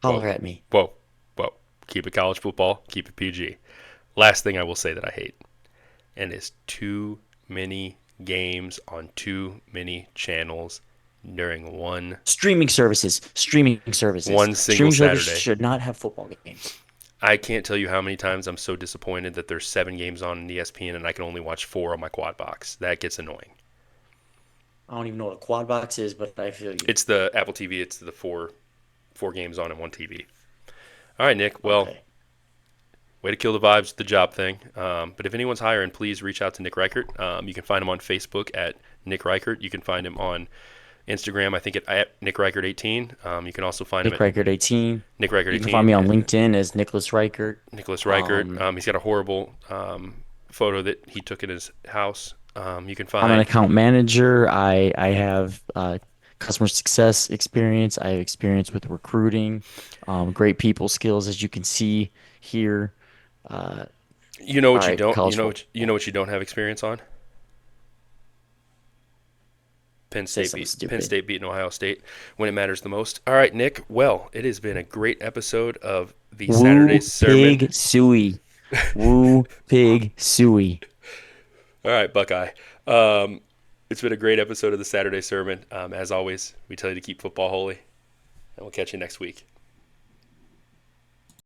whoa, holler at me. whoa, whoa. Keep it college football. Keep it PG. Last thing I will say that I hate, and is too many games on too many channels during one single Streaming services Saturday. should not have football games. I can't tell you how many times I'm so disappointed that there's 7 games on ESPN and I can only watch 4 on my quad box. That gets annoying. I don't even know what a quad box is, but I feel you. It's the Apple TV. It's the four games on in one TV. All right, Nick. Well, Okay. way to kill the vibes with the job thing. But if anyone's hiring, please reach out to Nick Reichert. You can find him on Facebook at Nick Reichert. You can find him on Instagram, I think at Nick Reichert 18. You can also find him Nick at Reichert 18. Nick Reichert You can find 18. me on LinkedIn as Nicholas Reichert. Nicholas Reichert. Um, He's got a horrible photo that he took in his house. You can I'm an find. account manager. I have customer success experience. I have experience with recruiting, great people skills, as you can see here. Uh, You know all what you right, don't. college You know football. what you don't have experience on. Say something Penn stupid. State beating Ohio State when it matters the most. All right, Nick. Well, it has been a great episode of the Saturday Woo Sermon. pig suey. Woo pig suey. All right, Buckeye. Um, it's been a great episode of the Saturday Sermon. As always, we tell you to keep football holy, and we'll catch you next week.